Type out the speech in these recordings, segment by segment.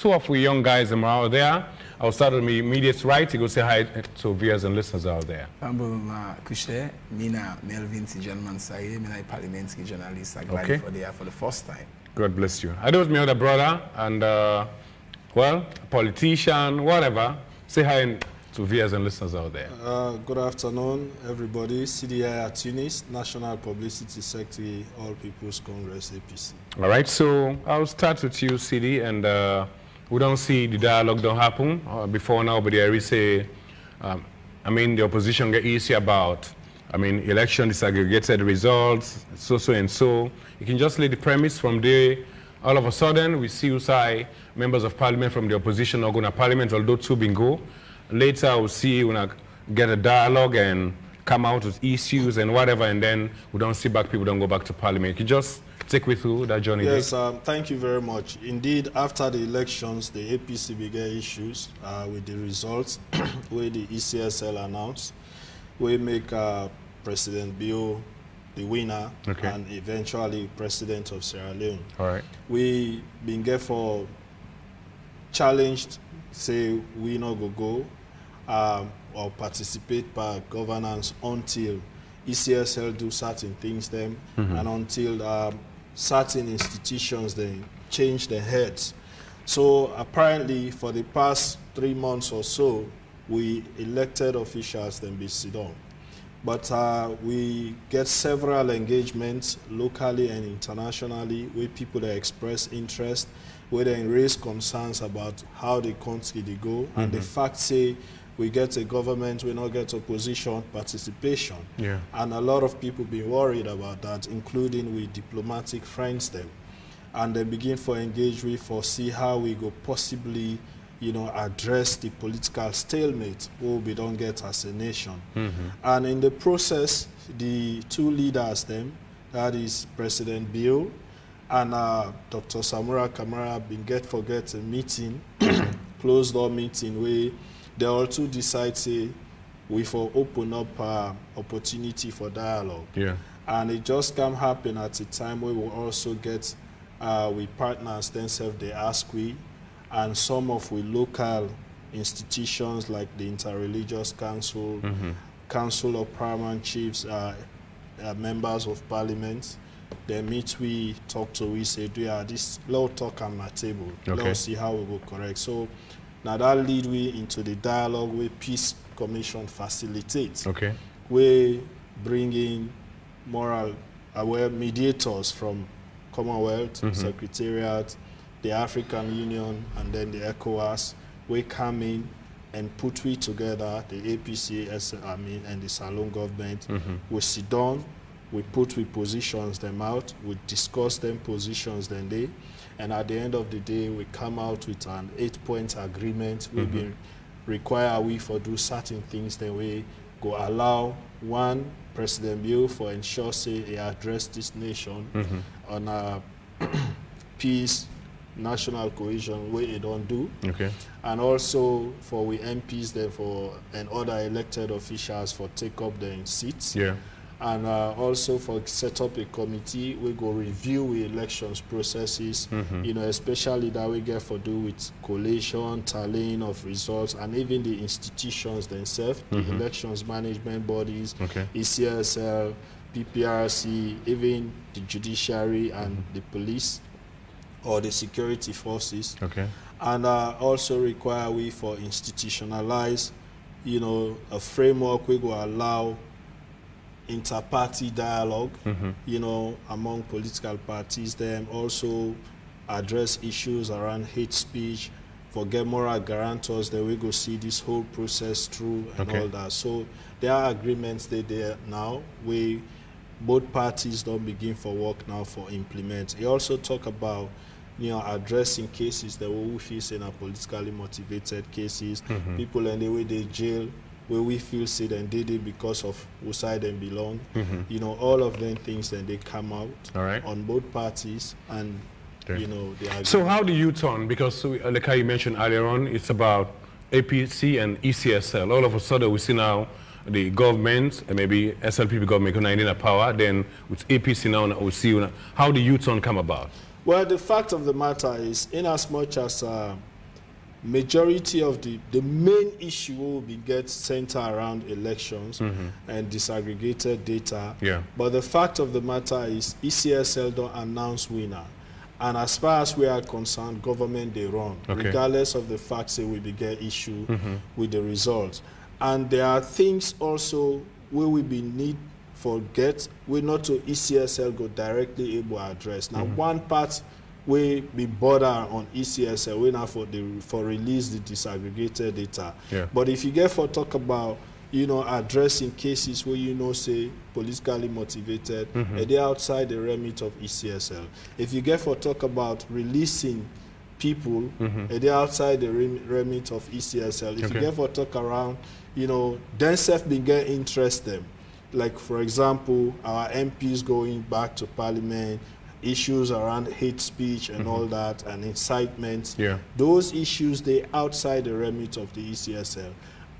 two of we young guys out there. I'll start with me immediate right. You go say hi to viewers and listeners out there. Kushe, Mina Melvin Gentleman Saye, Mina parliamentary journalist, okay. For the first time. God bless you. I do with my other brother and well, politician, whatever. Say hi to viewers and listeners out there. Good afternoon, everybody. Sidi at Tunis, National Publicity Secretary, All People's Congress, APC. All right, so I'll start with you, Sidi, and we don't see the dialogue don't happen before now, but there is a, I mean, the opposition get easy about, I mean, election disaggregated results, so and so. You can just lay the premise from there. All of a sudden, we see USI members of parliament from the opposition are going to parliament, although two bingo. Later, we'll see when I get a dialogue and come out with issues and whatever, and then we don't see back people don't go back to parliament. Can you just take me through that journey? Yes, thank you very much. Indeed, after the elections, the APC began issues with the results where the ECSL announced. We make President Bio the winner, okay, and eventually President of Sierra Leone. All right. We been get for challenged, say we not go or participate by governance until ECSL do certain things then, and until certain institutions then change their heads. So apparently for the past 3 months or so, we elected officials then be sit down. But we get several engagements locally and internationally with people that express interest, where they raise concerns about how the country they go, and the fact say we get a government, we not get opposition participation. Yeah. And a lot of people be worried about that, including with diplomatic friends them. And they begin for engage with for see how we go possibly, you know, address the political stalemate we don't get as a nation. And in the process, the two leaders them, that is President Bill and Dr. Samura Kamara, been get a meeting, closed door meeting, where they also decide say we for open up opportunity for dialogue. Yeah. And it just can happen at a time where we also get we partners themselves, they ask we, and some of we local institutions like the Interreligious Council, Council of Paramount Chiefs, members of Parliament, they meet, we talk to, we say, this low talk on my table. Okay. Let's see how we go correct. So now that lead we into the dialogue where Peace Commission facilitates. Okay. We bring in moral aware mediators from Commonwealth, Secretariat, the African Union, and then the ECOWAS. We come in and put we together, the APC, and the Salon government. We sit down, we put we positions them out, we discuss them positions then they, and at the end of the day, we come out with an 8-point agreement. We been require we for do certain things, then we go allow one President Bill for ensure say he address this nation on peace, national cohesion, where it don't do. Okay. And also for we MPs there for and other elected officials for take up their seats. Yeah. And also for set up a committee, we go review the elections processes, you know, especially that we get for do with collation, tallying of results, and even the institutions themselves, the elections management bodies, ECSL, PPRC, even the judiciary and the police or the security forces. Okay. And also require we for institutionalize, you know, a framework we go allow inter-party dialogue, you know, among political parties, then also address issues around hate speech, forget moral guarantors, then we go see this whole process through and all that. So there are agreements there now. Both parties don't begin for work now for implement. He also talk about, you know, addressing cases that we face in our politically motivated cases, people and the way they jail, where we feel say and did it because of who side they belong. You know, all of them things that they come out on both parties, and you know, they are. So how do you turn? Because like how you mentioned earlier on, it's about APC and ECSL. All of a sudden we see now the government and maybe SLPP government uniting a power. Then with APC now we see how the U-turn come about. Well, the fact of the matter is, in as much as majority of the main issue will be get center around elections and disaggregated data. Yeah. But the fact of the matter is ECSL don't announce winner. And as far as we are concerned, government they run, regardless of the fact say we be get issue with the results. And there are things also where we be need forget we not to ECSL go directly able to address. Now one part we be border on ECSL we now for release the disaggregated data. Yeah. But if you get for talk about addressing cases where say politically motivated, they outside the remit of ECSL. If you get for talk about releasing people, they outside the remit of ECSL. If you get for talk around, then self be get interested. Like for example, our MPs going back to Parliament, issues around hate speech and all that, and incitement. Yeah. Those issues they outside the remit of the ECSL,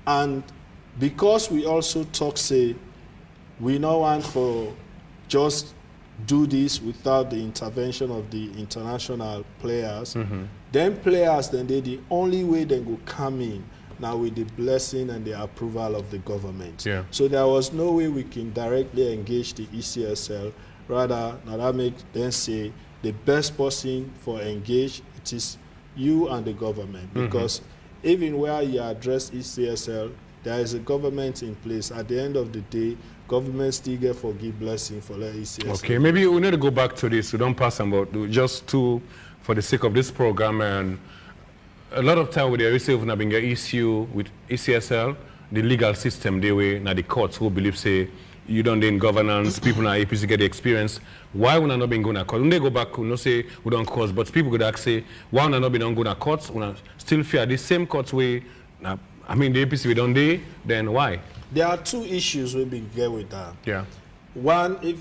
and because we also talk say we no want for just do this without the intervention of the international players, then players then they the only way they go come in now with the blessing and the approval of the government. Yeah. So there was no way we can directly engage the ECSL. Rather, now that makes them say the best person for engage it is you and the government, because even where you address ECSL, there is a government in place. At the end of the day, government still get forgive blessing for the ECSL. Okay, maybe we need to go back to this. We don't pass about just for the sake of this program, and a lot of time with the receive have been an issue with ECSL, the legal system they way now the courts who believe say you don't in governance, people now APC get the experience. Why would not been going to court? When they go back, we not say we don't cause, but people could ask say why would not be going to courts? We still fear the same courts way. I mean the APC we don't do, then why? There are two issues we been get with that. Yeah. One, if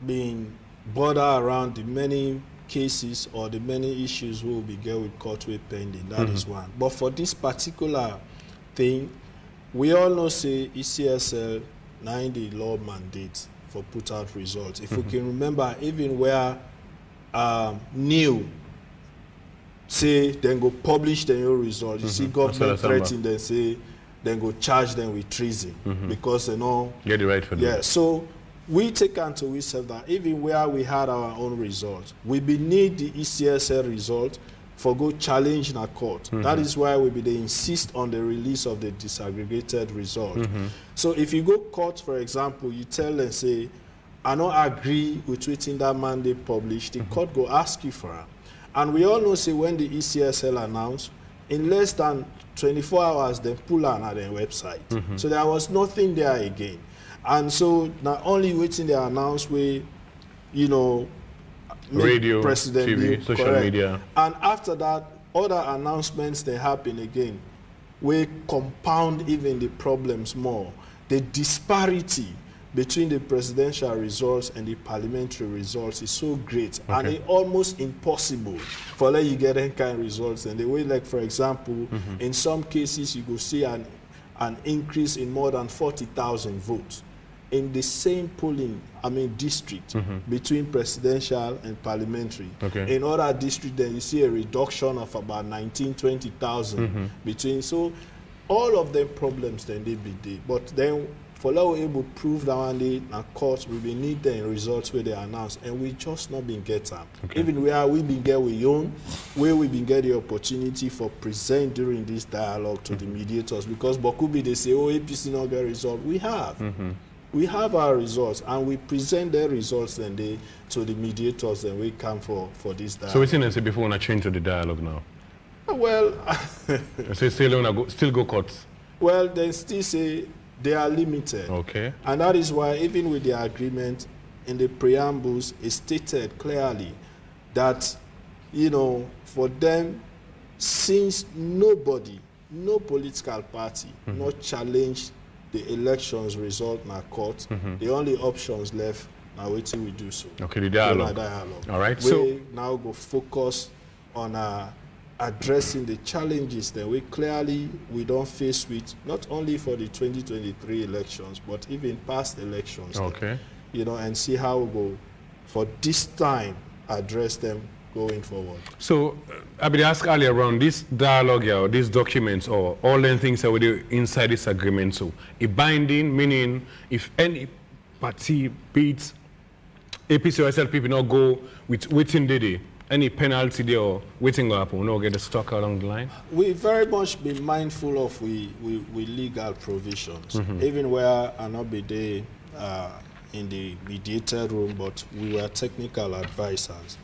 being border around the many cases or the many issues we will be get with court way pending. That is one. But for this particular thing, we all know say ECSL now the law mandate for put out results. If we can remember, even where new say then go publish the new results, you see government threatening them, say then go charge them with treason because they know get it right for them. Yeah, so we take unto we said that even where we had our own results, we be need the ECSL result for go challenge in a court. That is why we be they insist on the release of the disaggregated result. So if you go court, for example, you tell them say, I don't agree with what that man they published, the court go ask you for it. And we all know say when the ECSL announced, in less than 24 hours they pull on their website. So there was nothing there again. And so not only waiting they announce we, radio, President TV, social media. And after that, other announcements they happen again. We compound even the problems more. The disparity between the presidential results and the parliamentary results is so great, and it's almost impossible for let you get any kind of results. And the way, like for example, in some cases you go see an increase in more than 40,000 votes in the same polling, district between presidential and parliamentary. In other districts, then you see a reduction of about 20,000 between. So all of them problems then they be there. But then for now we able to prove that one day in court we will need the results where they announce, and we just not been get them. Even where we been get with young, where we been get the opportunity for present during this dialogue to the mediators, because Bokubi they say, oh, APC not get result. We have. We have our results, and we present their results then to the mediators, and we come for this dialogue. So we say before when I change to the dialogue now. Well, still go courts. Well, they still say they are limited. Okay. And that is why even with the agreement in the preambles, it stated clearly that, for them, since nobody, no political party, not challenged the elections result in a court, the only options left are waiting we do so. Okay, the dialogue. All right. We now go focus on addressing the challenges that we don't face with, not only for the 2023 elections, but even past elections. Okay. And see how we go for this time address them going forward. So, I been asked earlier on this dialogue or these documents or all the things that we do inside this agreement. So, a binding meaning if any party beats APC or SLP not go with waiting day, any penalty there or waiting up will not get the stock along the line? We very much be mindful of we legal provisions, even where I not be there in the mediated room, but we were technical advisors.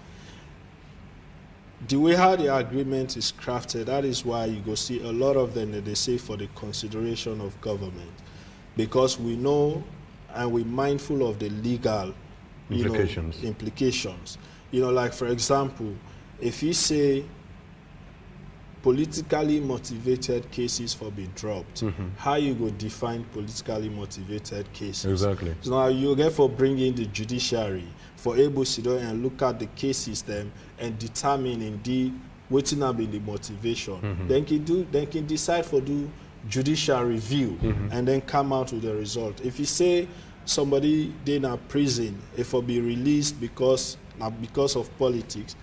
The way how the agreement is crafted, that is why you go see a lot of them that they say for the consideration of government, because we know and we're mindful of the legal implications. You know, like for example, if you say politically motivated cases for being dropped, how you go define politically motivated cases? Exactly. So now you get for bringing the judiciary for able to sit down and look at the case system and determine indeed what's not been the motivation. Then can decide for do judicial review and then come out with the result. If you say somebody they in a prison, if will be released because of politics,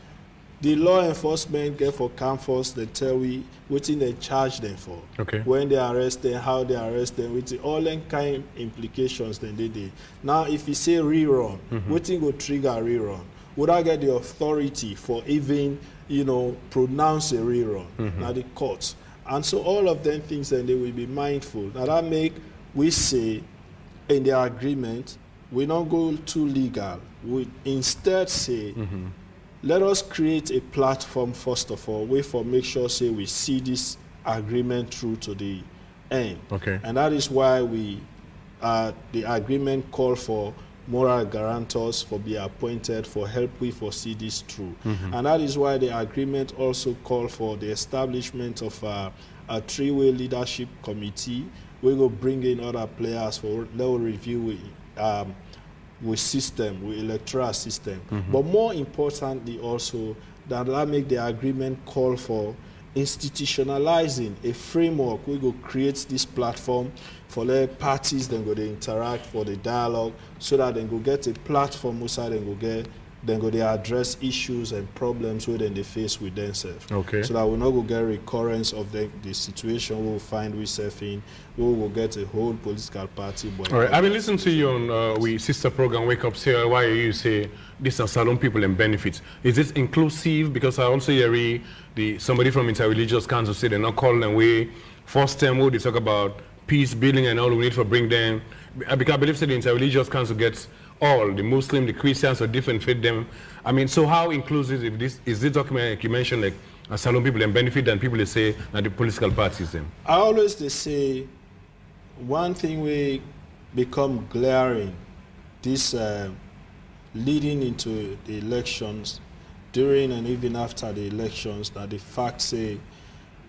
the law enforcement get for campus, they tell we what they charge them for. Okay. When they arrest them, how they arrest them, with all them kind implications then they did. Now if you say rerun, what go trigger rerun? Would I get the authority for even, you know, pronounce a rerun? Now the courts. And so all of them things then they will be mindful. Now that make we say in the agreement, we don't go too legal. We instead say, let us create a platform first of all, wait for make sure say we see this agreement through to the end. Okay. And that is why we the agreement call for moral guarantors for be appointed for help we for see this through. And that is why the agreement also call for the establishment of a three-way leadership committee. We will bring in other players for level review with system, with electoral system. But more importantly also, that make the agreement call for institutionalizing a framework. We will create this platform for the parties, then go to interact for the dialogue, so that they go get a platform outside then go get then go they address issues and problems where then they face with themselves. Okay. So that we'll not go get recurrence of the situation we'll find ourselves in, we will get a whole political party. All right, I've been listening to you on we sister program Wake Up Say why you say this are Salon people and benefits. Is this inclusive? Because I also hear somebody from Interreligious Council say they're not calling them way first time where they talk about peace building and all we need to bring them, because I believe that the Interreligious Council gets all, the Muslim, the Christians, or different faith them. I mean, so how inclusive is this document, like you mentioned, like Salon people and benefit than people they say that the political parties them? I always they say one thing we become glaring this leading into the elections, during and even after the elections, that the fact say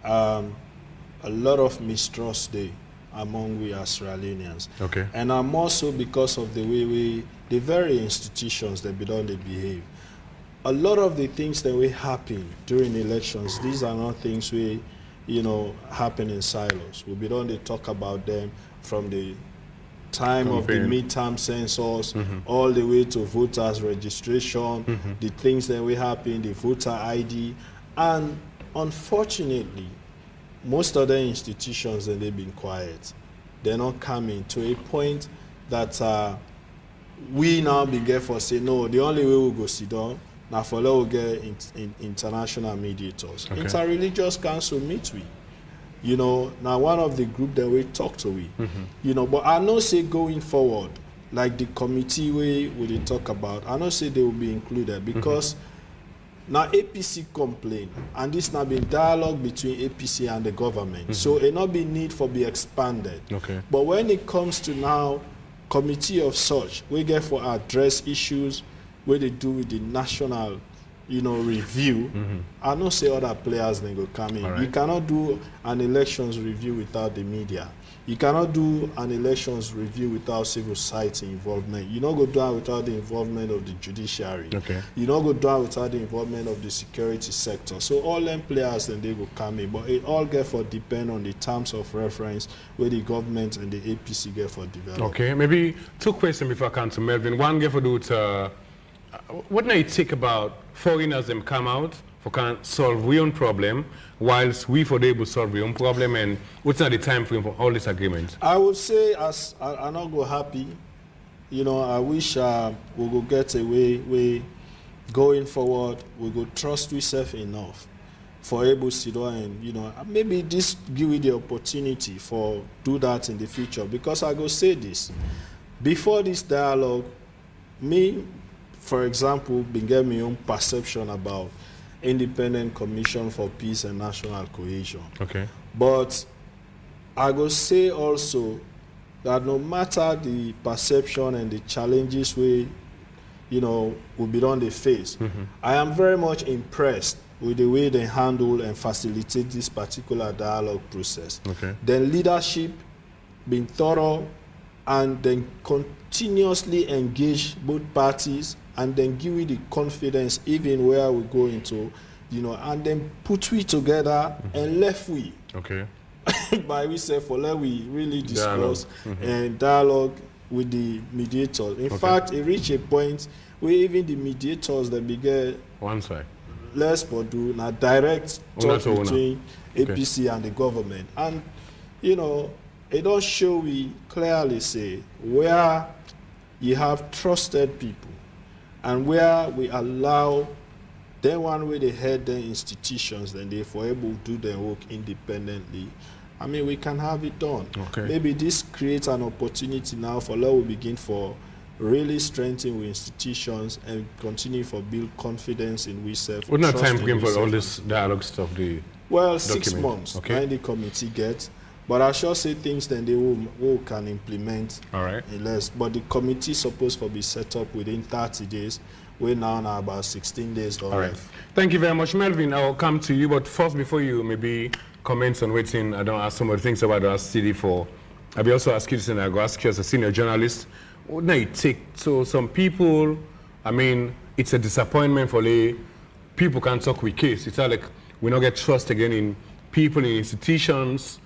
a lot of mistrust there among we as Australians. Okay. And more so because of the way the very institutions that they behave. A lot of the things that will happen during elections, these are not things we, happen in silos. We they talk about them from the time of the midterm census all the way to voters registration, the things that will happen, the voter ID, and unfortunately, most other institutions, they've been quiet. They're not coming to a point that we now begin for say, no, the only way we'll go sit down, now for we'll get international mediators. Okay. Interreligious Council meet we. Now one of the group that we talk to we. But I know say going forward, like the committee we talk about, I know say they will be included because now APC complain, and this now been dialogue between APC and the government. So it not be need for be expanded. Okay. But when it comes to now committee of such, we get for address issues where they do with the national, review. I don't say other players then go come in. Right. You cannot do an elections review without the media. You cannot do an elections review without civil society involvement. You don't go down without the involvement of the judiciary. Okay. You don't go down without the involvement of the security sector. So all them players then they go come in. But it all get for depend on the terms of reference where the government and the APC get for development. Okay, maybe two questions before I come to Melvin. One get for do with what do you think about foreigners them come out for can solve we own problem, whilst we for they will solve we own problem, and what's not the time frame for all these agreements? I would say as I not go happy, you know, I wish we go get away we going forward, we go trust ourselves enough for able to sit down and, you know, maybe this give you the opportunity for do that in the future. Because I go say this, before this dialogue, me, for example, been get my own perception about Independent Commission for Peace and National Cohesion. Okay. But I go say also that no matter the perception and the challenges we, you know, will be on the face, I am very much impressed with the way they handle and facilitate this particular dialogue process. Okay. Then leadership being thorough and then continuously engage both parties and then give you the confidence even where we go into, you know, and then put we together and left we. Okay. By we say for let we really discuss and dialogue with the mediators. In fact, it reached a point where even the mediators that began one side. Let's do now direct talk between APC and the government. And you know, it don't show we clearly say where you have trusted people and where we allow them one way they head the institutions, then they for able to do their work independently. I mean, we can have it done. Okay. Maybe this creates an opportunity now for let we begin for really strengthen our institutions and continue for build confidence in we self. What not time frame for all this dialogue stuff? Well, document. 6 months. Okay. The committee gets. But I shall say things then they will can implement. All right. In less. But the committee is supposed to be set up within 30 days. We're now about 16 days. All right. Thank you very much, Melvin. I'll come to you, but first, before you maybe comments on waiting, I don't ask some of the things about the Sidi for. I'll be also ask you this, and I'll go ask you as a senior journalist. What do you take? So some people, I mean, it's a disappointment for people can't talk with case. It's like we don't get trust again in people, in institutions,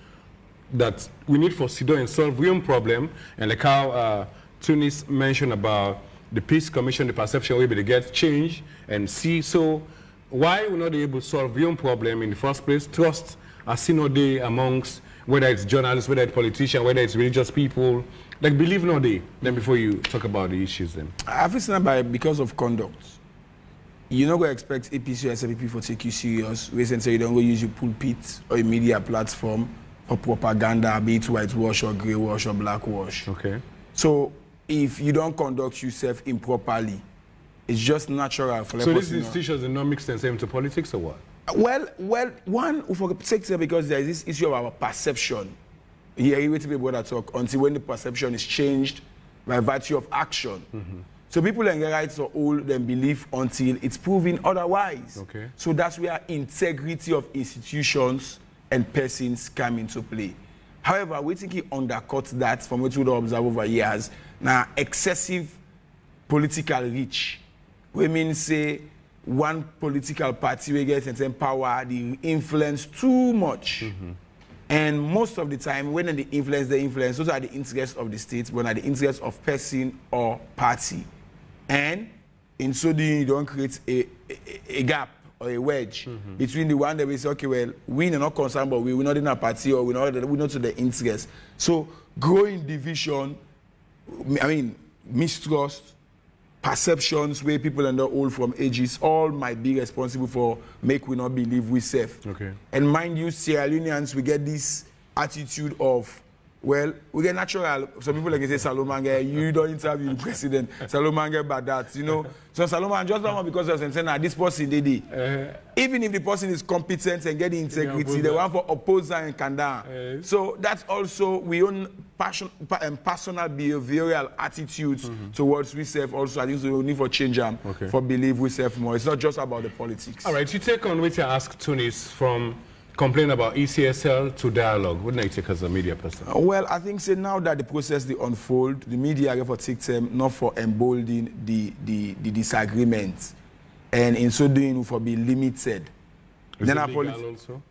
that we need for Sido and solve real problem. And like how Tunis mentioned about the Peace Commission, the perception will be to get change and see. So why we're not able to solve real problem in the first place? Trust as seen no day amongst whether it's journalists, whether it's politicians, whether it's religious people. Like believe no day. Then before you talk about the issues, then I feel that because of conduct. You're not going to expect APC or SLP to take you serious. We say you don't go use your pulpit or your media platform for propaganda, be it whitewash or grey wash or black wash. okay. So if you don't conduct yourself improperly, it's just natural for So these institutions do not make sense into politics or what? Well, one for sector because there is this issue of our perception. Yeah, you wait to be able to talk until when the perception is changed by virtue of action. So people in the rights are old and believe until it's proven otherwise. Okay. So that's where integrity of institutions and persons come into play. However, we think he undercuts that from what we observe over years. Now, excessive political reach. We mean say one political party will get certain power, they influence too much. And most of the time, when they influence, those are the interests of the state, but are the interests of person or party. And in so doing, you don't create a gap or a wedge between the one that we say, okay, well, we are not concerned, but we're not in a party or we're not to the interest. So growing division, I mean, mistrust, perceptions where people are not old from ages, all might be responsible for make we not believe we safe. Okay. And mind you, Sierra Leoneans, we get this attitude of, well, we get natural. Some people like say Salomanga, you don't interview the president. Salomanga about that, you know. So Salomanga just don't want because of saying, this person did it. Even if the person is competent and get the integrity, they want for opposer and kanda. So that's also we own personal behavioral attitudes towards we self. Also, I think we need for change them for believe we self more. It's not just about the politics. All right, you take on what you ask Tunis from complain about ECSL to dialogue. What do you take as a media person? Well, I think say now that the process they unfold, the media are for take them not for emboldening the disagreement, and in so doing for be limited. Is then it legal also?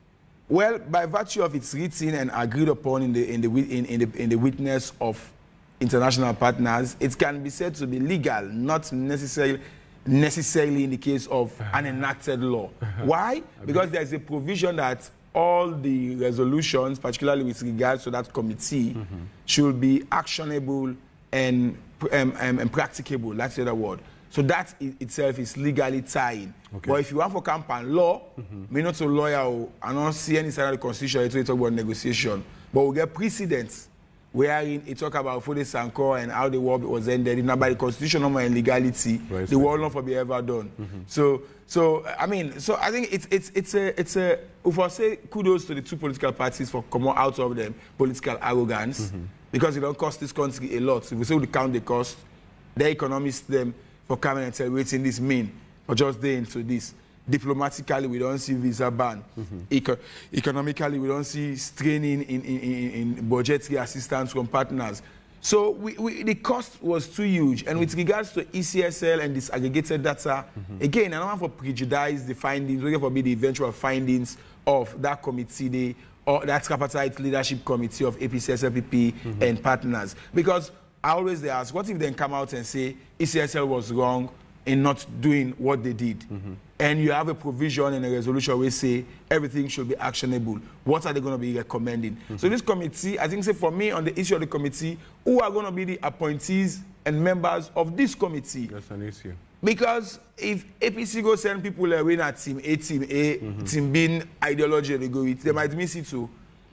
Well, by virtue of its written and agreed upon in the witness of international partners, it can be said to be legal, not necessarily necessarily in the case of an enacted law. Why? Because there's a provision that all the resolutions, particularly with regards to that committee, should be actionable and practicable. That's the other word. So that itself is legally tying. Okay. But if you want for campaign law, me not a lawyer, I don't see any side of the constitution to talk about negotiation. But we get precedents wherein it talk about Fode Sanko and how the war was ended. Now by the constitution and legality, the war not for be ever done. So I think it's a if I say kudos to the two political parties for coming out of them political arrogance, because it don't cost this country a lot. If we say we count the cost, the economists them for coming and celebrating this mean, or just they into this. Diplomatically, we don't see visa ban. Economically, we don't see straining in budgetary assistance from partners. So the cost was too huge. And with regards to ECSL and disaggregated data, again, I don't want to prejudice the findings, we for be the eventual findings of that committee, or that tripartite leadership committee of APC, SLPP, and partners. Because I always ask, what if they come out and say ECSL was wrong in not doing what they did? And you have a provision in a resolution where say everything should be actionable. What are they going to be recommending? So this committee, I think, say for me on the issue of the committee, who are going to be the appointees and members of this committee? That's an issue. Because if APC go send people away at team A, team B ideology they go with, they might miss it too.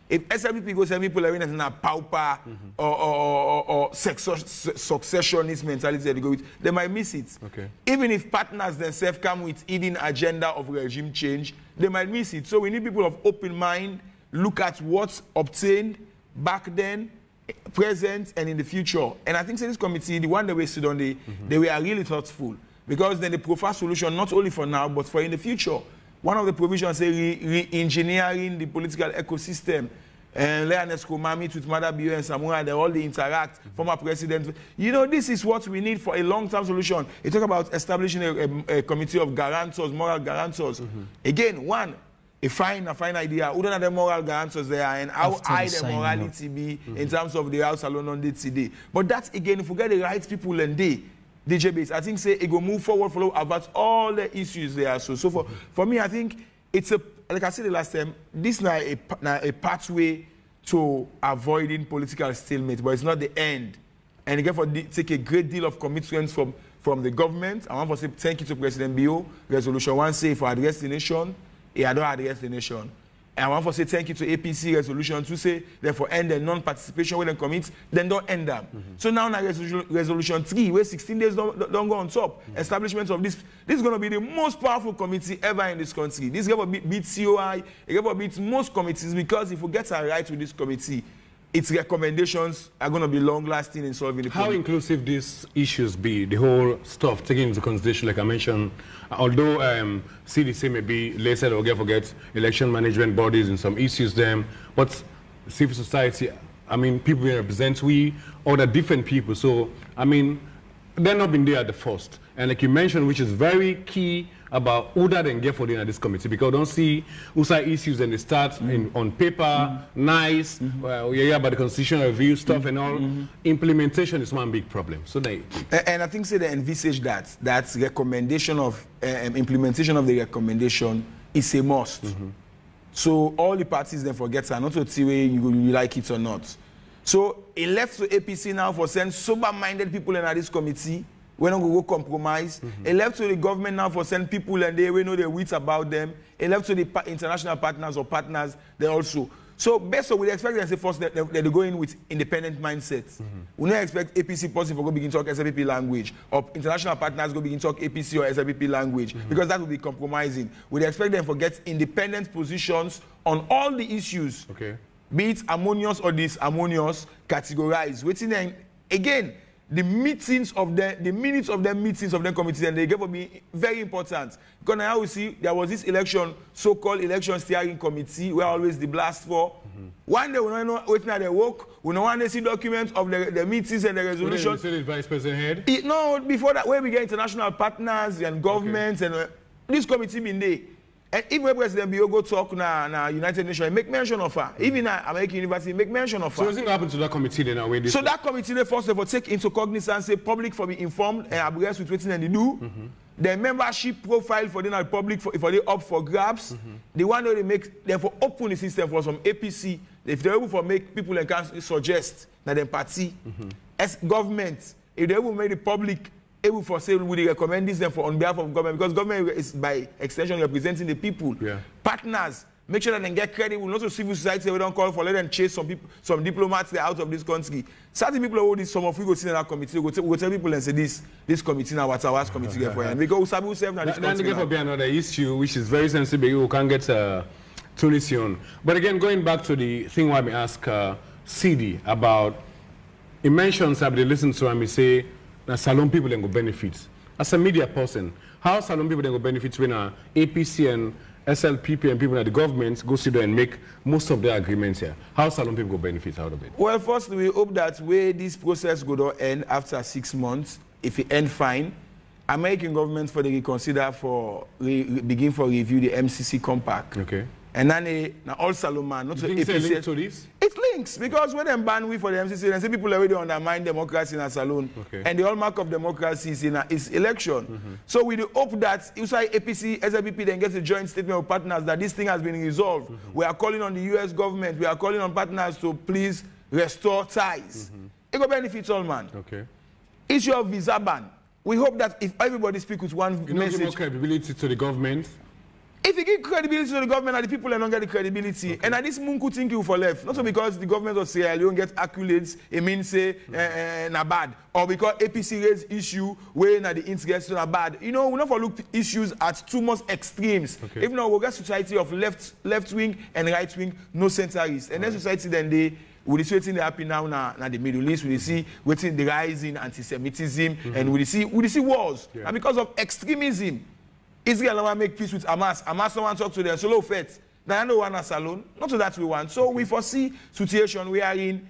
If SLPP go send people away in a pauper or successionist mentality they go with, they might miss it. Okay. Even if partners themselves come with hidden agenda of regime change, they might miss it. So we need people of open mind, look at what's obtained back then, present, and in the future. And I think this committee, the one that we stood on, they were really thoughtful. Because then they profile solution not only for now, but for in the future. One of the provisions say re-engineering the political ecosystem. And Leones Komami with Mother Bio and Samura, they all they interact, former president. You know, this is what we need for a long-term solution. You talk about establishing a committee of guarantors, moral guarantors. Again, a fine idea. Who don't have the moral guarantors there and how high the morality be in terms of the house alone on the today. But that's, again, if we get the right people and DJ base, I think say it go move forward, follow about all the issues there. So for me, I think it's like I said the last time, this is a pathway to avoiding political stalemate, but it's not the end. And again, for take a great deal of commitments from the government. I want to say thank you to President Bio. Resolution 1 say for address the nation, he don't address the nation. And I want to say thank you to APC resolution to say, therefore, end the non-participation when they commit, then don't end them. So now resolution 3, where 16 days don't go on top. Establishment of this is going to be the most powerful committee ever in this country. This is going to beat COI, it's going to beat most committees, because if we get a right with this committee, its recommendations are going to be long-lasting in solving the problem. How inclusive these issues be, the whole stuff taken into consideration, like I mentioned, although Sidi say maybe later they'll forget election management bodies and some issues them, but civil society, I mean, people we represent, all the different people. So, I mean, they're not been there at the first. And like you mentioned, which is very key about who that and get for in this committee, because don't see USA issues and they start on paper, nice, well, yeah, about the constitutional review stuff and all. Implementation is one big problem. So and I think say they envisage that recommendation of implementation of the recommendation is a must. So all the parties then forget not to see whether you like it or not. So it left to APC now for send sober-minded people in this committee. We're not going to go compromise. It left to the government now for send people and we know the wits about them. It left to the international partners or partners they also. So best of we expect them to say first that they go in with independent mindsets. We don't expect APC person to go begin talk SLPP language, or international partners go begin talk APC or SLPP language, because that will be compromising. We expect them to get independent positions on all the issues. Okay. Be it harmonious or disharmonious, categorized. Waiting then again. The minutes of the meetings of the committees, and they will be very important. Because now we see there was this election, so-called election steering committee, where always the blast for. One day we don't know waiting at the work, we don't want to see documents of the meetings and the resolutions. You say the vice president head? No, before that, where we get international partners and governments, and this committee been there. And even President Biogo talk na United Nations, make mention of her. Even at American University, make mention of her. So what's going to happen to that committee then? So that committee, they first of all, take into cognizance, say public for be informed and abreast with what they do. The membership profile for the public for they up for grabs. The one that they make, therefore open the system for some APC. If they're able to make people and can suggest that the party, as government, if they're able to make the public able for say, would they recommend this them for on behalf of government? Because government is by extension representing the people. Yeah. Partners, make sure that they get credible. Not to civil society, we don't call for let them chase some people, some diplomats out of this country. Certain people hold this, some of you go sit in that committee, we go tell people and say this committee now what's our committee for and because we will serve now this country. Then be another issue which is very sensitive. You can get Tunisian. But again, going back to the thing why me ask Sidi about, he mentions I listen to him, he say that Salon people then go benefit. As a media person, how Salon people then go benefit when APC and SLPP and people at the government go sit there and make most of their agreements here? How Salon people go benefit out of it? Well, first we hope that way this process go to end after 6 months. If it end fine, American government for the reconsider for begin for review the MCC compact. Okay. And then all Salomon, not to APC. To this? It links because when they ban we for the MCC, and say people already undermine democracy in a salon. Okay. And the hallmark of democracy is election. So we do hope that inside APC, SLPP then gets a joint statement of partners that this thing has been resolved. We are calling on the US government, we are calling on partners to please restore ties. It will benefit all, man. Okay. Issue of visa ban. We hope that if everybody speaks with one message. Give more credibility to the government. If you give credibility to the government and the people don't get the credibility, okay. And at this Munku think you for left, not so because the government of Sierra Leone get accolades, it means say na bad, or because APC raise issue where na the interest na bad. You know, we not for look issues at two most extremes. Okay. If not, we get society of left wing and right wing, no centrist, and then society then they. We see what's happening now na the Middle East. We see what's the rise in anti-Semitism, and we see wars. Yeah. And because of extremism. Israel want to make peace with Hamas. Hamas don't want to talk to them. Solo fet. Now I know one as alone. Not to that we want. So we foresee situation we are in.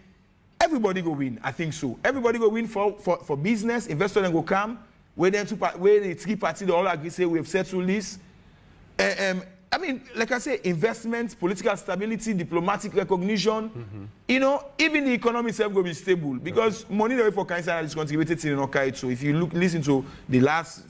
Everybody go win. I think so. Everybody go win for business. Investors then go come. Where the three parties they all agree say we have settled this. I mean, like I say, investment, political stability, diplomatic recognition. You know, even the economy itself will be stable because money away for cancer is contributed to the So if you listen to the last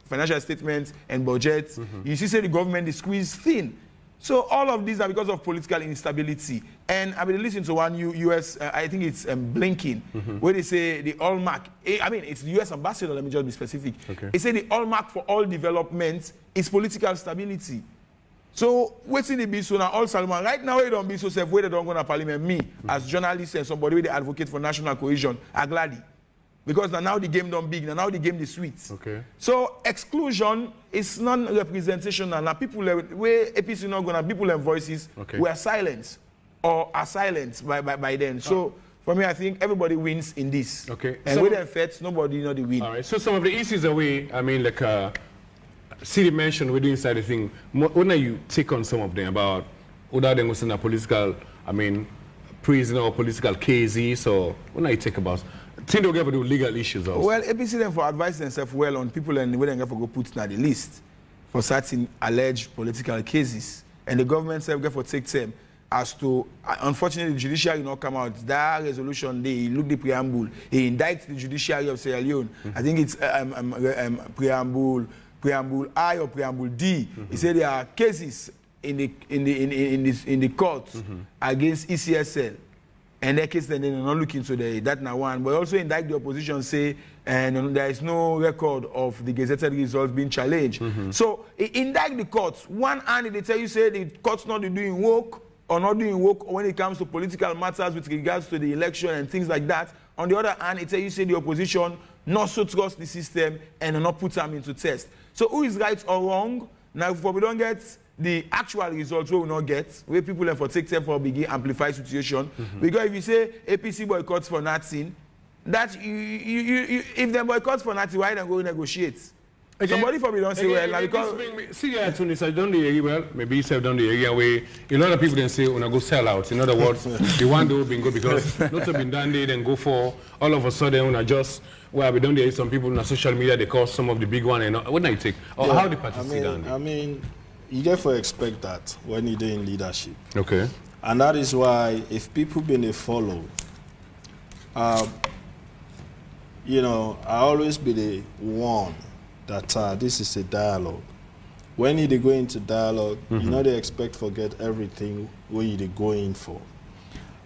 financial statements and budgets, you see say the government is squeezed thin. So all of these are because of political instability. And I've been listening to one US, I think it's Blinken, where they say the hallmark, I mean, it's the US ambassador, let me just be specific. Okay. They say the hallmark for all development is political stability. So what's in the be so now all Salman right now it don't be so safe where they don't go to parliament. Me as journalist and somebody with the advocate for national cohesion, I'm glad. Because now the game don't big, now the game is sweet. Okay. So exclusion is non-representational. Now people where APC not gonna people and voices were silenced or are silenced by them. So for me, I think everybody wins in this. Okay. And with the effects, nobody know the win. All right. So some of the issues away, I mean, like Sidi mentioned, we're doing inside the thing. When you take on some of them about whether they was in a political, I mean, prison or political cases, or when you take about. Think they'll get to do legal issues also. Well, APC them for advice themselves well on people and where they get for go put on the list for certain alleged political cases. And the government self get for take them as to, unfortunately, the judiciary not come out. That resolution, they look the preamble. He indicts the judiciary of Sierra Leone. I think it's preamble I or preamble D. He said there are cases in the court against ECSL. And that case, then they're not looking to that now one. But also indict the opposition, say, and there is no record of the gazetted results being challenged. So, indict the courts. One hand, they tell you, say, the court's not doing work or not doing work when it comes to political matters with regards to the election and things like that. On the other hand, it tell you, say, the opposition not so trust the system and not put them into test. So, who is right or wrong? Now, if we don't get the actual results we will not get, where people have for take time for begin amplify situation. Because if you say APC boycotts for nothing, that if they boycott for nothing, why don't go negotiate? Again, somebody for me don't say well, because see Tunis, I don't the area well, maybe you say don't the area where a lot of people then say when I go sell out. In other words, the one day been good because not to been done they then go for all of a sudden when I just well we don't there some people on social media they call some of the big one and what do you take? Or how the party see down there? I mean you get to expect that when you're in leadership. Okay. And that is why if people been a follow, you know, I always be the one that this is a dialogue. When you go into dialogue, you know they expect forget everything where you go in for.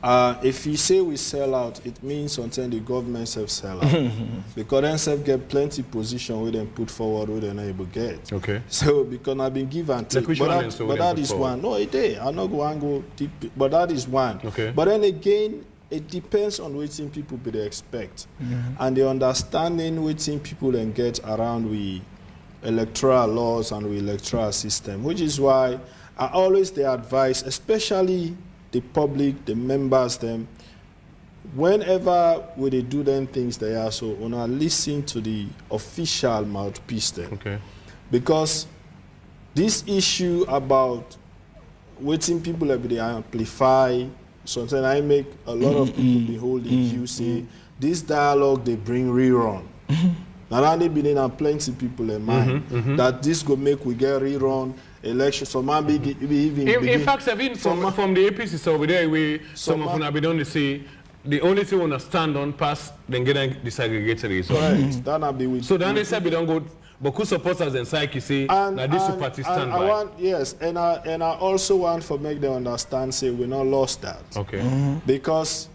If you say we sell out, it means sometimes the government self sell out. Because then self get plenty position where they put forward where they're not able to get. Okay. So because I've been given and take. Like But that is one. No, it is. I'm not going to go deep, but that is one. Okay. But then again, it depends on what people be they expect. And the understanding what people then get around we electoral laws and we electoral system, which is why I always they advise, especially the public, the members, them, whenever we they do them things they are so wanna listen to the official mouthpiece them. Okay. Because this issue about waiting people like they amplify, sometimes I make a lot of people be holding you say this dialogue they bring rerun. Now they been in plenty people in mind that this go make we get rerun election. So man be even in fact, even from the APC so over there we some of them be done to say the only thing we want to stand on pass then get disaggregated results. Right. That not be with so then they say we don't go but who supporters and psyche say now this party stand by. Want, yes, and I also want to make them understand say we not lost that. Okay. Because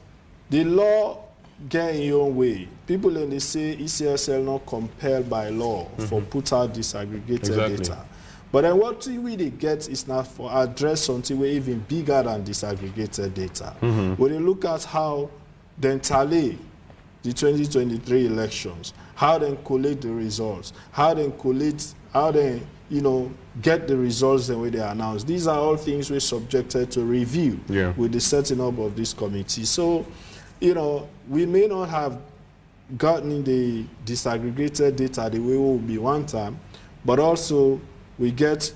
the law get in your own way. People in they say ECSL not compelled by law for put out disaggregated data. But then what we they get is not for address something way even bigger than disaggregated data. When you look at how then tally the 2023 elections, how they collate the results, how they you know get the results the way they announce. These are all things we're subjected to review with the setting up of this committee. So, you know, we may not have gotten the disaggregated data the way we will be one time, but also we get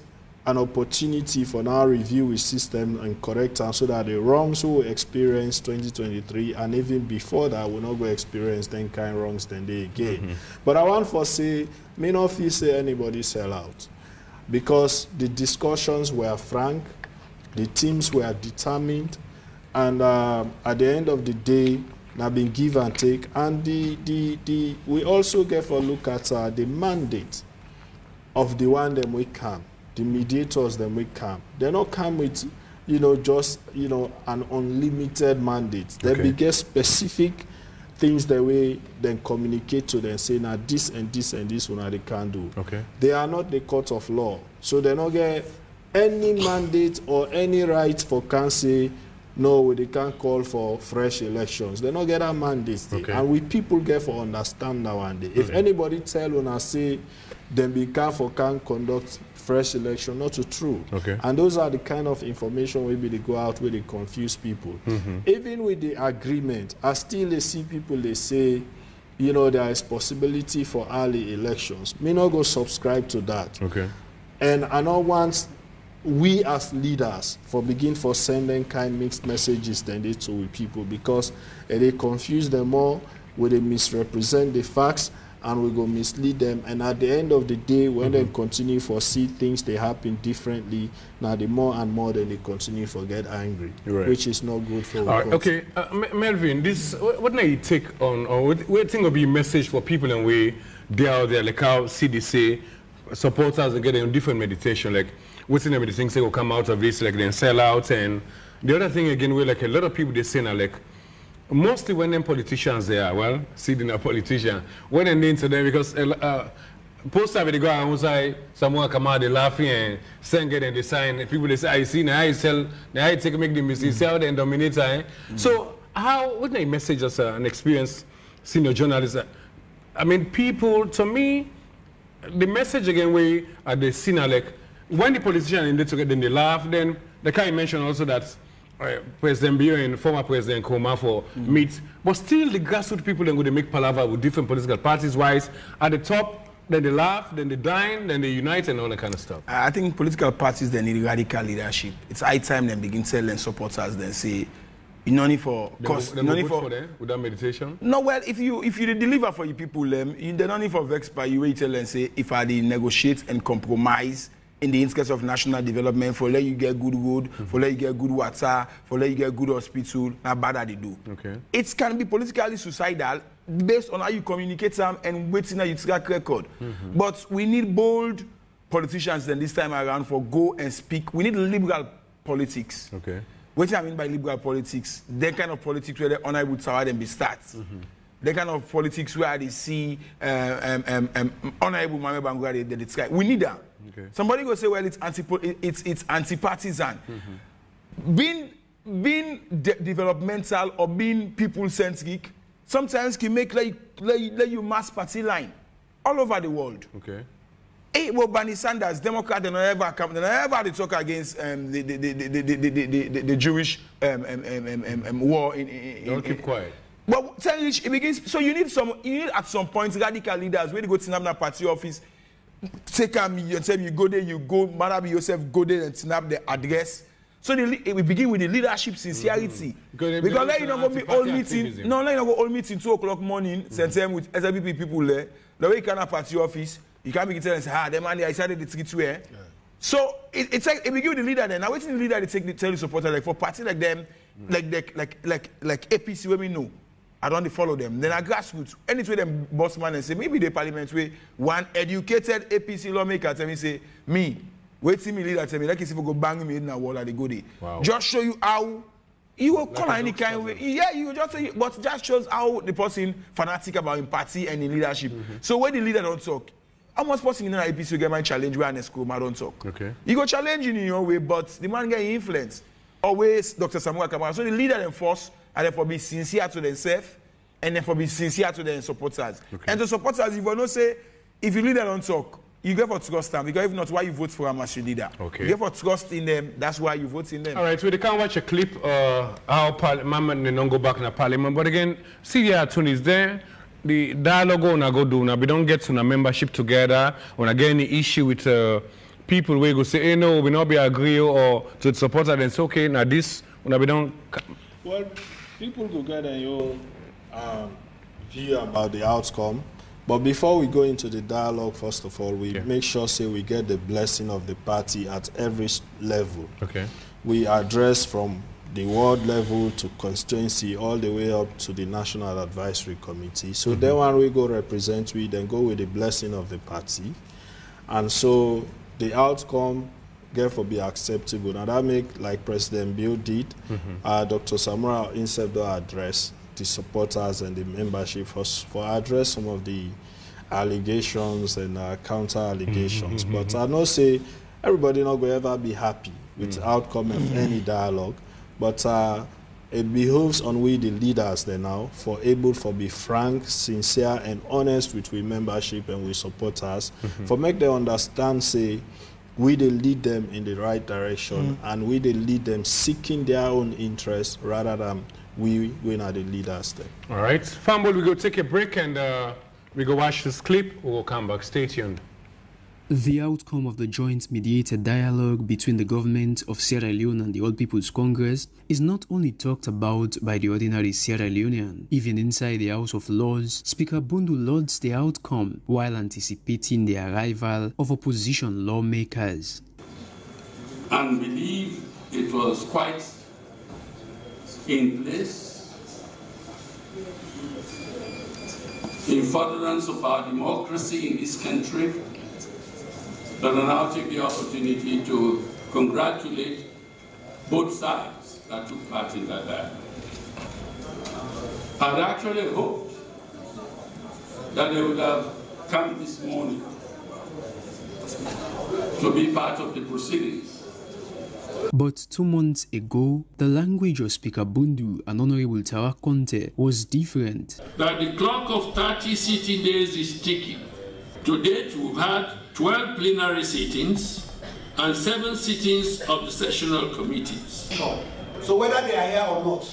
an opportunity for now review the system and correct them so that the wrongs we experience 2023 and even before that we're not going to experience them kind of wrongs then they again. But I want to say, may not feel say anybody sell out because the discussions were frank, the teams were determined, and at the end of the day, now been give and take, and we also get a look at the mandate of the one them we come, the mediators them we come. They not come with, you know, just an unlimited mandate. They be get specific things that we then communicate to them, say now this and this and this one they can do. Okay. They are not the court of law, so they not get any mandate or any right for council. No, they can't call for fresh elections. They not get a mandate. And we people get for understand that one day. If anybody tell when I say then be can conduct fresh election, not true. And those are the kind of information maybe they go out where they confuse people. Even with the agreement, I still see people they say, you know, there is possibility for early elections. Me not go subscribe to that. And I know once we as leaders for sending kind mixed messages than they to with people because they confuse them more, where they misrepresent the facts and we go mislead them, and at the end of the day when they continue for see things they happen differently, now the more and more then they continue for get angry, which is not good for okay. Melvin, this what do you take on or what think will be a message for people and we they out there like how Sidi say supporters are getting different meditation like what's in the things that will come out of this, like then sell out. And the other thing again, where like a lot of people they say now, like mostly when them politicians they are, well, Sidi a politician, when they name to them because post time they go and say someone come out they laughing and send get and they sign. People they say I see now I sell, now I take make the mistake, sell and dominate. So how what a message as an experienced senior journalist? I mean, people to me, the message again we at the scene like. When the politicians in together, then they laugh, then they can't mention also that President Bio and former President Koma for meet. But still the grassroots people then go they make palaver with different political parties wise. At the top, then they laugh, then they dine, then they unite and all that kind of stuff. I think political parties they need radical leadership. It's high time them begin telling supporters then say you no need for cause you no need for them without meditation. No, well if you deliver for your people you don't need for vex by you wait tell and say if I negotiate and compromise in the interest of national development, for let you get good road, for let you get good water, for let you get good hospital, now bad that they do. Okay. It can be politically suicidal based on how you communicate them and waiting that you track record. But we need bold politicians then this time around for go and speak. We need liberal politics. Okay. What I mean by liberal politics, that kind of politics where the honorable tower then be start. The kind of politics where they see honorable Mame Bangura they try. We need that. Okay. Somebody go say, well, it's anti-partisan. Being developmental or being people-centric sometimes can make like you mass party line all over the world. Okay. Hey, well, Bernie Sanders, Democrat, they never talk against the Jewish war. Don't keep quiet. But it begins. So you need at some point radical leaders when you go to the party office, take a million, say you go there, you go, Marabi yourself, go there and snap the address. So we begin with the leadership sincerity. Because let you not go be all meeting. No, let you not go all meeting 2 o'clock morning. Same time with SLPP people there. The way you can have party office, you can't begin telling say, the man I decided to take it where. So it's like it begin with the leader then. Now waiting the leader they tell the supporter like for party like them, like APC where we know. I don't follow them. Then I grassroots. Anything them boss man and say maybe the parliament way one educated APC lawmaker tell me say me. Wait till me leader tell me like if you go bang me in the wall and they go there. Wow. Just show you how you will call any kind of way. Yeah, you just say but just shows how the person fanatic about in party and in leadership. So when the leader don't talk, how much person in the APC get my challenge where and school man don't talk. Okay. You go challenge in your way, but the man get influence. Always Dr. Samuel Kamara. So the leader then force and then for be sincere to themselves and then for be sincere to their supporters. Okay. And the supporters, if you don't say, if you leader don't talk, you get for trust them. Because if not, why you vote for them as your leader? Okay. You get for trust in them, that's why you vote in them. All right, so they can watch a clip how Parliament they don't go back in the Parliament. But again, Sidi Tunis there, the dialogue on go do now. We don't get to a membership together. When I get any issue with people where go say, hey no, we not be agree or to the supporter, then it's okay. Now this when we don't. Well, people go get your view about the outcome. But before we go into the dialogue, first of all, we make sure say we get the blessing of the party at every level. Okay. We address from the ward level to constituency all the way up to the National Advisory Committee. So then when we go represent, we then go with the blessing of the party. And so the outcome therefore be acceptable. Now that make like President Bill did, Dr. Samura instead of address the supporters and the membership for address some of the allegations and counter allegations. But I know say everybody not going to ever be happy with the outcome of any dialogue. But it behooves on we the leaders there now for able to be frank, sincere and honest with we membership and we supporters for make them understand say we they lead them in the right direction and we they lead them seeking their own interests rather than we are the leaders there. All right, Fambol, we go take a break and we go watch this clip. We'll come back. Stay tuned. The outcome of the joint mediated dialogue between the government of Sierra Leone and the All People's Congress is not only talked about by the ordinary Sierra Leonean. Even inside the House of Lords, Speaker Bundu lauds the outcome while anticipating the arrival of opposition lawmakers. And believe it was quite in place in furtherance of our democracy in this country. But I now take the opportunity to congratulate both sides that took part in that dialogue. I'd actually hoped that they would have come this morning to be part of the proceedings. But 2 months ago, the language of Speaker Bundu and Honorable Tawa Conte was different. That the clock of 30 sitting days is ticking. To date, we've had 12 plenary sittings and 7 sittings of the sessional committees. So whether they are here or not,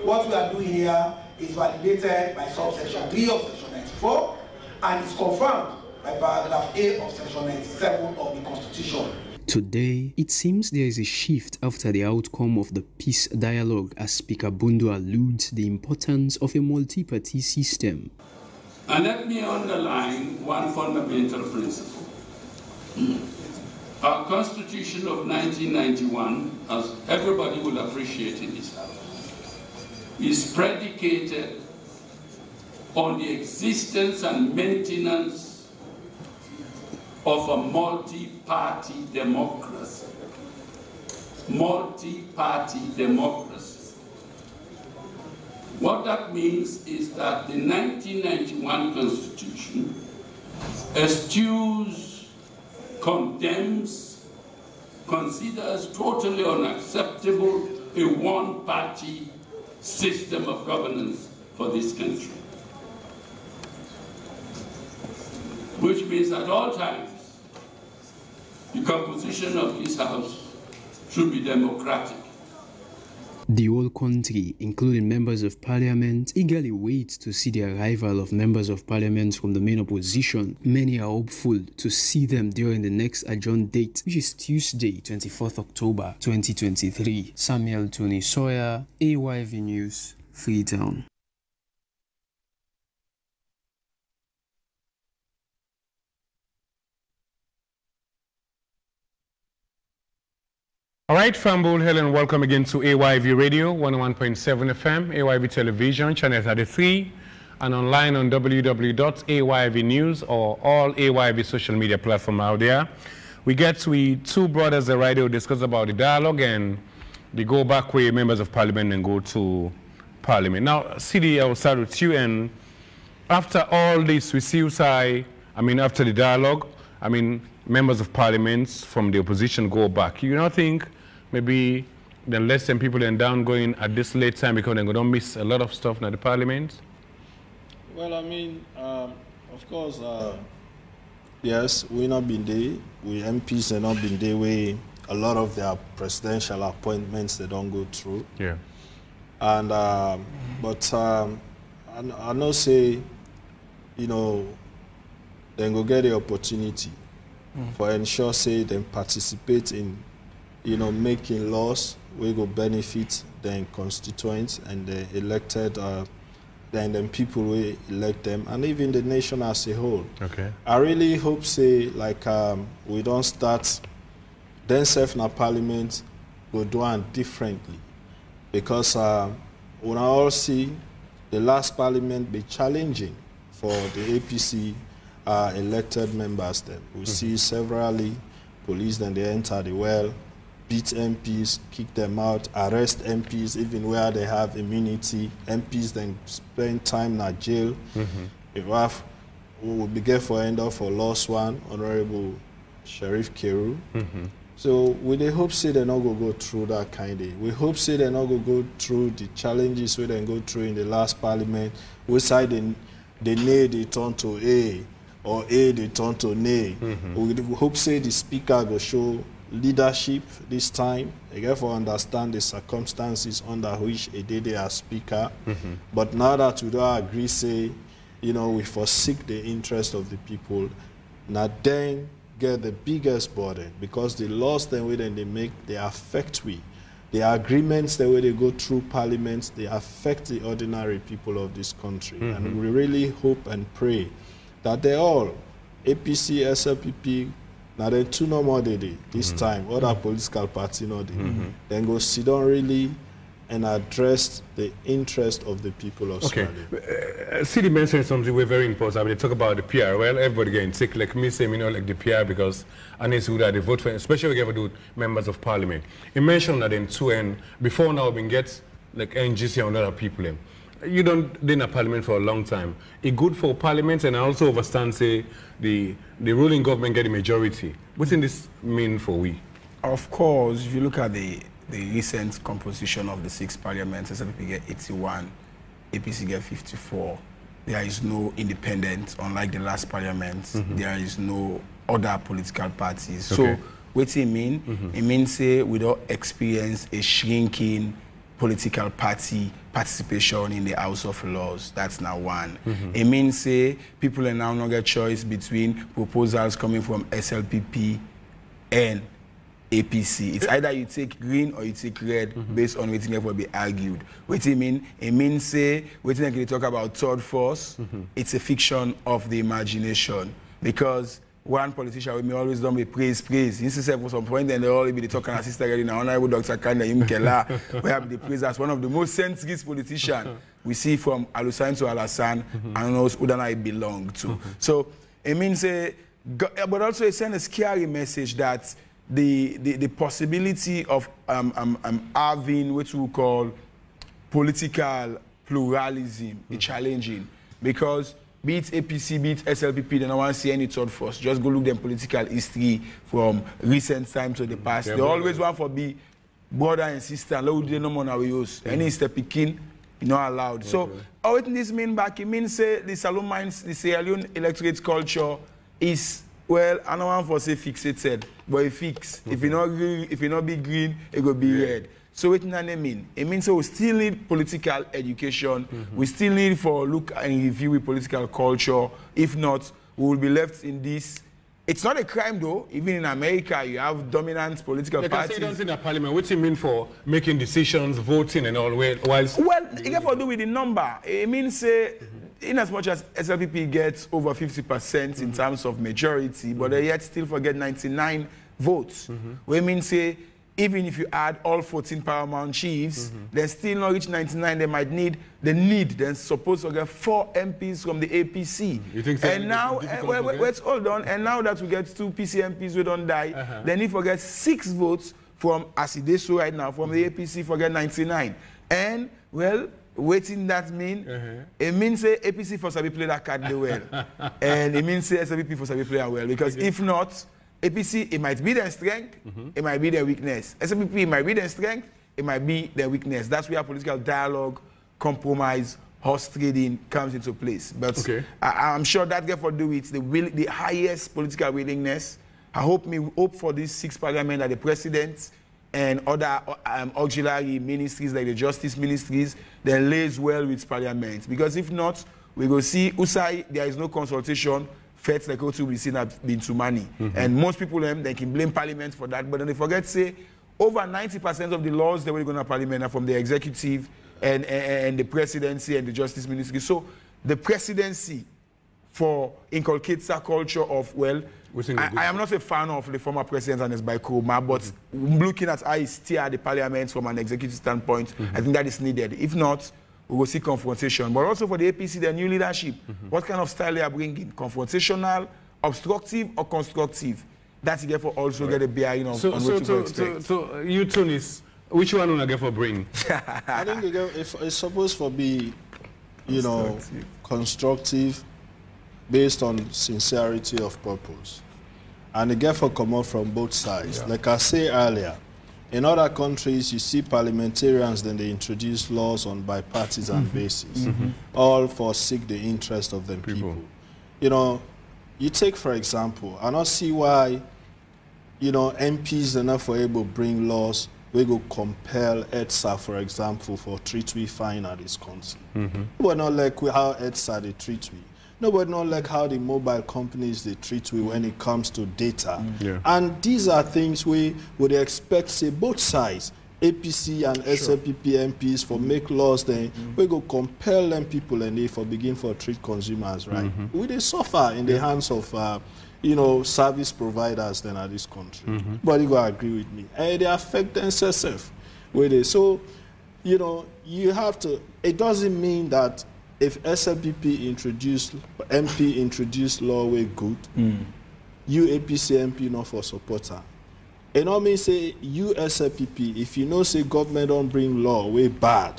what we are doing here is validated by subsection 3 of section 94 and is confirmed by paragraph A of section 97 of the Constitution. Today, it seems there is a shift after the outcome of the peace dialogue as Speaker Bundu alludes the importance of a multi-party system. And let me underline one fundamental principle. Our Constitution of 1991, as everybody will appreciate in this House, is predicated on the existence and maintenance of a multi-party democracy. Multi-party democracy. What that means is that the 1991 Constitution eschews, condemns, considers totally unacceptable a one-party system of governance for this country. Which means at all times, the composition of this House should be democratic. The whole country, including members of parliament, eagerly wait to see the arrival of members of parliament from the main opposition. Many are hopeful to see them during the next adjourned date, which is Tuesday, 24th October 2023. Samuel Tony Sawyer, AYV News, Freetown. All right, Fambul, hello and welcome again to AYV Radio, 101.7 FM, AYV Television, Channel 33, and online on www.ayv news or all AYV social media platform out there. We get with two brothers that right here discuss about the dialogue and the go back way members of parliament and go to parliament. Now, Sidi, I will start with you, and after all this, we see you say, after the dialogue, members of parliament from the opposition go back. You don't think maybe the less than people and down going at this late time because they're going to miss a lot of stuff in the parliament? Well, of course, yes, we not been there. We MPs have not been there where a lot of their presidential appointments they don't go through. Yeah. And but I know say, they go get the opportunity for ensure say they participate in making laws we go benefit the constituents and the elected then people we elect them and even the nation as a whole. Okay. I really hope say we don't start then self na parliament go do it differently because when I all see the last parliament be challenging for the APC elected members then. We see severally police then they enter the well, beat MPs, kick them out, arrest MPs even where they have immunity. MPs then spend time in jail. If we will be get for end up for lost one, Honorable Sheriff Keru. So we they hope say they not go through that kind of. We hope say they not go through the challenges we then go through in the last parliament. We side they need they turn to A or A they turn to nay. We hope say the speaker will show leadership this time. They therefore understand the circumstances under which a day they are speaker. But now that we don't agree, say, we forsake the interest of the people, now then get the biggest burden because the laws then way then they make, they affect we. The agreements the way they go through parliaments, they affect the ordinary people of this country. And we really hope and pray that they all, APC, SLPP, now then two no more they this time, other political party no then go sit down really and address the interest of the people of Somalia. Sidi mentioned something very important. They talk about the PR. Well, everybody getting sick, like me saying, like the PR because I need to they vote for, especially if you ever do members of parliament. He mentioned that in two and before now we get like NGC and other people in. You don't in a parliament for a long time. It's good for parliament and I also understand say the ruling government get a majority. What does this mean for we? Of course, if you look at the recent composition of the 6 parliaments, SLP get 81, APC get 54. There is no independent, unlike the last parliament. There is no other political parties. Okay. So what does it mean? It means say we don't experience a shrinking political party participation in the House of Lords. That's now one. It means say people are now not get choice between proposals coming from SLPP and APC. It's either you take green or you take red based on what will be argued. What it mean? It means say when they talk about third force, it's a fiction of the imagination because one politician with me always done me praise. He said for some point, and they all be talking as sister already now. Honorable Dr. Kanda Imkela, we have the praise as one of the most centrist politicians we see from Alusain to Alassane, and knows who I belong to. So it means, but also it sends a scary message that the possibility of having what we call political pluralism is challenging, because be it APC, be it SLPP, they don't want to see any third force. Just go look them political history from recent times to the past. They always want to be brother and sister. Look, they no more now we use. Any step picking, not allowed. So, what this mean back? It means say the Saloon Mines, the Sierra Leone electorate culture is, well, I don't want to say fixated, but it fix. If it not be green, it will be red. So what does that mean? It means we still need political education. We still need for look and review with political culture. If not, we will be left in this. It's not a crime though. Even in America, you have dominant political parties. Like I say, in the parliament, what do you mean for making decisions, voting and all? Well, it has to do with the number. It means in as much as SLPP gets over 50% in terms of majority, but they yet still forget 99 votes. We mean say, even if you add all 14 paramount chiefs, they still not reach 99. They might need, they're supposed to get 4 MPs from the APC. You think so? And now, wait, hold on. And now that we get 2 PC MPs who don't die, then if we get 6 votes from, as it is so right now, from the APC, forget 99. And, well, waiting that mean, it means say APC for Sabi play that card well. And it means say SLPP for Sabi play well. Because if not, APC, it might be their strength, it might be their weakness. SLPP, it might be their strength, it might be their weakness. That's where political dialogue, compromise, horse trading comes into place. But I'm sure that get to do with the highest political willingness. I hope for these 6 parliament that the president and other auxiliary ministries like the justice ministries, they lays well with parliament. Because if not, we go see Usai, there is no consultation. Feds like what we seen have been too many. And most people, they can blame parliament for that, but then they forget to say over 90% of the laws that we're going to parliament are from the executive and the presidency and the justice ministry. So the presidency inculcates a culture of, well, I am not a fan of the former president and his Baikoma, but looking at how he steer the parliament from an executive standpoint, I think that is needed. If not, we will see confrontation. But also for the APC, their new leadership, what kind of style they are bringing? Confrontational, obstructive, or constructive? That's again for also get a bearing on what to expect. So you, Tunis, which one will I get for bring? I think again, it's supposed to be, constructive, based on sincerity of purpose. And again for come out from both sides. Like I said earlier, in other countries, you see parliamentarians, then they introduce laws on bipartisan basis, all for seek the interest of the people. You take, for example, I don't see why, MPs are not able to bring laws we go compel EDSA, for example, for treat we fine at this country. Nobody not like how EDSA they treat we. Nobody not like how the mobile companies they treat we when it comes to data. And these are things we would expect, say, both sides, APC and SLPP MPs, for make laws then we go compel them people and they for begin for treat consumers right. We they suffer in the hands of service providers then at this country. But you go agree with me. And they affect themselves with it. So, you have to, it doesn't mean that if SLPP MP introduced law way good, you APC MP not for supporter. It not mean say you SLPP, if you know say government don't bring law way bad,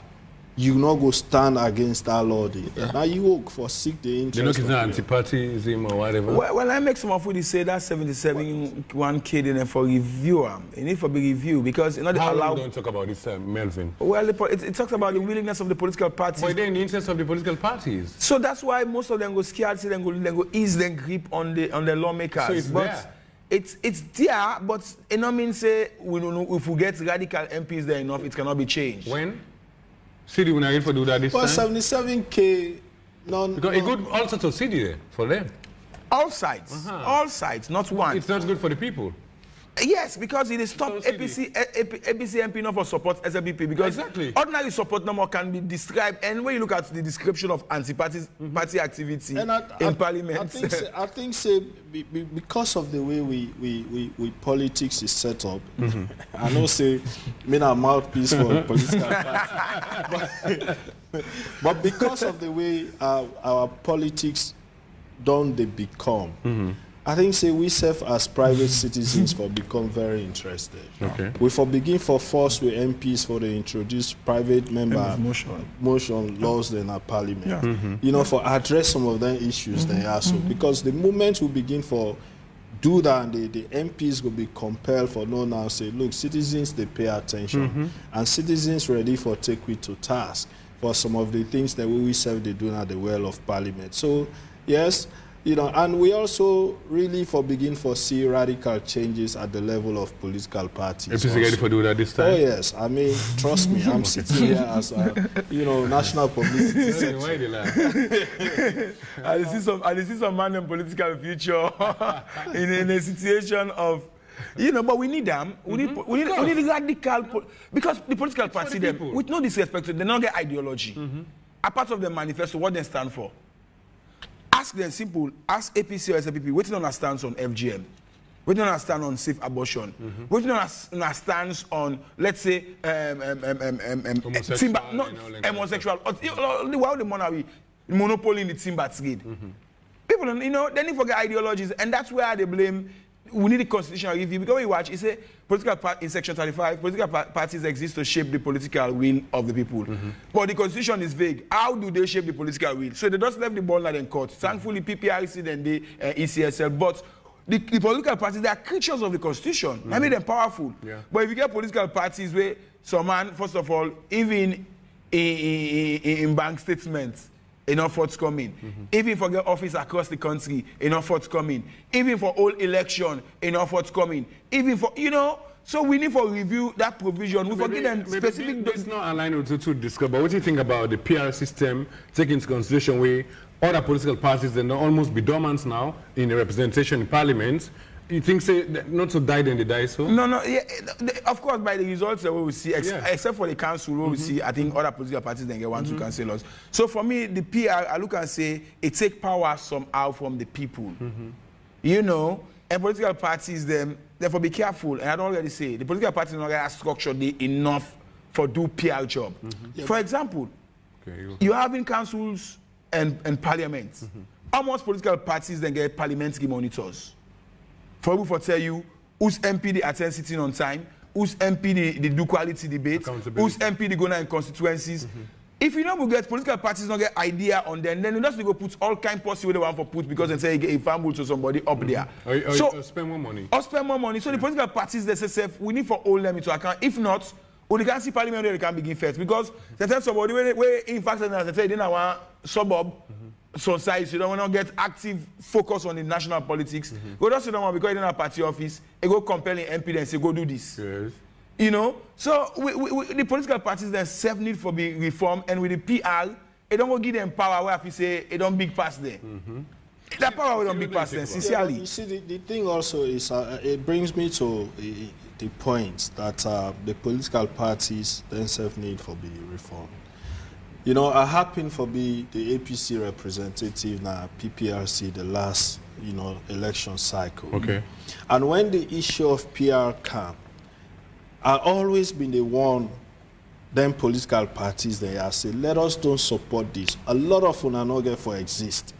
you not go stand against that law there. Now you work for seek the interest. It's not anti-partyism or whatever. Well, I make some of what they say that 77 1K then for review. It need for be review because you know how long don't talk about this, Melvin? Well, it talks about the willingness of the political parties. But they're in the interest of the political parties. So that's why most of them go scared, say then go ease their grip on the lawmakers. So it's there. It's there, but it not mean say we don't know if we get radical MPs there enough, it cannot be changed. When? Sidi, when I for do that this time? 77K, because it good also to Sidi there, for them. All sides, all sides, not one. It's not good for the people. Yes, because it is stop APC MP not for support SLPP because ordinary support number can be described, and when you look at the description of anti-party party activity in Parliament, I think because of the way we politics is set up, I know say me a mouthpiece for political party, but because of the way our politics don't they become. I think say we serve as private citizens for become very interested. We for begin for force with MPs for the introduce private member motion laws in our parliament. You know, for address some of the issues they are so because the moment we begin for do that, and the MPs will be compelled for no now say, look, citizens they pay attention and citizens ready for take we to task for some of the things that we serve they do at the well of parliament. So yes. You know, and we also really begin for see radical changes at the level of political parties. Is ready for do that this time? Oh yes, I mean, trust me, I'm sitting here as a, national publicity secretary. I see some man in political future in a situation of, but we need them. We need radical because the political party them, with no disrespect to them, they don't get ideology. Apart from the manifesto, what they stand for. Ask them simple, ask APC or SLPP, what do you understand on FGM? What do you understand on safe abortion? What do you understand on, let's say, homosexual, while the monarchy, monopoly in the timber trade. People, they need to forget ideologies, and that's where they blame. We need a constitutional review because we watch. It's a political part in Section 35. Political parties exist to shape the political will of the people. But the constitution is vague. How do they shape the political will? So they just left the ball in court. Thankfully, PPRC then the ECSL. But the political parties, they are creatures of the constitution. I mean, they're powerful. But if you get political parties where some man, first of all, even in bank statements, enough forthcoming. Even for get office across the country, enough forthcoming. Even for all election, enough forthcoming. Even for, so we need to review that provision. We forget them specific... It's not aligned with to discuss, but what do you think about the PR system taking into consideration where other political parties that almost be dormant now in the representation in parliament? You think say not to die then they die so? No, yeah, of course by the results that we will see, except for the council, we will see, I think other political parties then get one to cancel us. So for me, the PR, I look and say, it take power somehow from the people. And political parties, therefore be careful, and I don't already say, the political parties don't have structure enough for do PR job. For example, you're having councils and parliaments. Almost political parties then get parliamentary monitors. For people to tell you who's MP they attend sitting on time, who's MP they do quality debate, who's MP they go in constituencies. If you don't get political parties don't get idea on them, then you just go put all kind possible they want for put because they say a fumble to somebody up there. Or spend more money. Or spend more money. So the political parties they say we need for all them into account. If not, we can see parliament they can begin first because they tell somebody where in fact they say they don't want suburb. Society, you don't want to get active focus on the national politics. Go just sit down because you don't have party office, and go compelling MP and say, go do this. So the political parties then self need for be reformed, and with the PR, it don't go give them power where if you say it don't big pass there. That power we don't big pass there, sincerely. You see, the thing also is, it brings me to the point that the political parties themselves need for be reformed. I happen to be the APC representative now, PPRC, the last, election cycle. And when the issue of PR came, I've always been the one, them political parties, they are saying, let us don't support this. A lot of unanoge for exist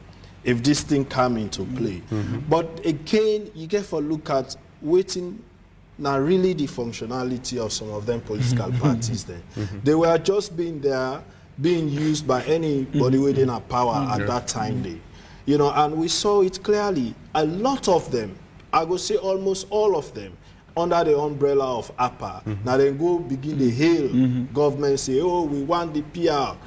if this thing come into play. But again, you get for look at waiting now really the functionality of some of them political parties there. They were just being used by anybody within a power at that time day. And we saw it clearly. A lot of them, I would say almost all of them, under the umbrella of APA. Now they go begin the hail government, say, oh, we want the PR.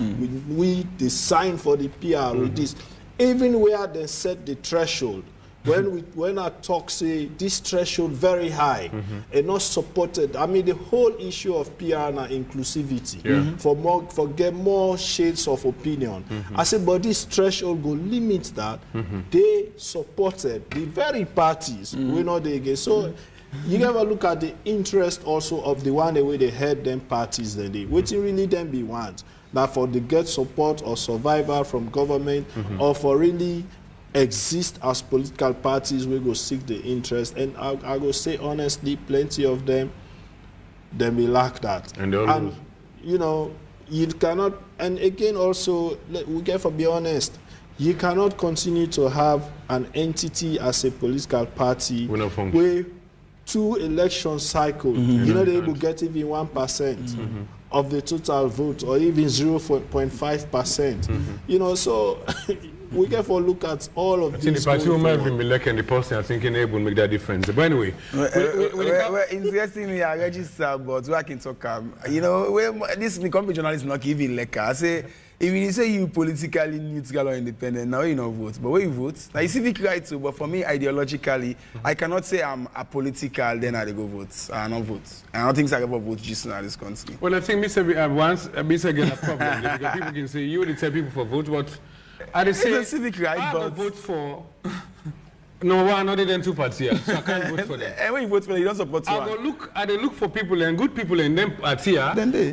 We sign for the PR with this. Even where they set the threshold, when I talk, say, this threshold very high and not supported. I mean, the whole issue of PR and inclusivity for get more shades of opinion. I said, but this threshold go limit that. They supported the very parties we know they get. So you ever look at the interest also of the one way they head them parties that they waiting really them be want. Now for the get support or survival from government or for really exist as political parties, we go seek the interest. And I go say honestly, plenty of them may lack that. And you know, you cannot, and again also, we get to be honest, you cannot continue to have an entity as a political party where 2 election cycles, you know, they will get even 1% of the total vote or even 0.5%. You know, so we get to look at all of these. The party will be elected and the person I think will make that difference. But anyway, interestingly, I register, but I can talk. You know, this company journalist not giving like I say. If you say you politically neutral or independent, now you don't vote. But when you vote, now you civic right to. But for me, ideologically, I cannot say I'm apolitical. Then I go vote. I don't vote. And I don't think I ever vote just in this country. Well, I think once again a problem because people can say you would tell people for vote, but I say it's a civic right, but vote for. No one other than 2 parties, so I can't vote for them. And when you vote for them, you don't support one. I look for people and good people in them parties.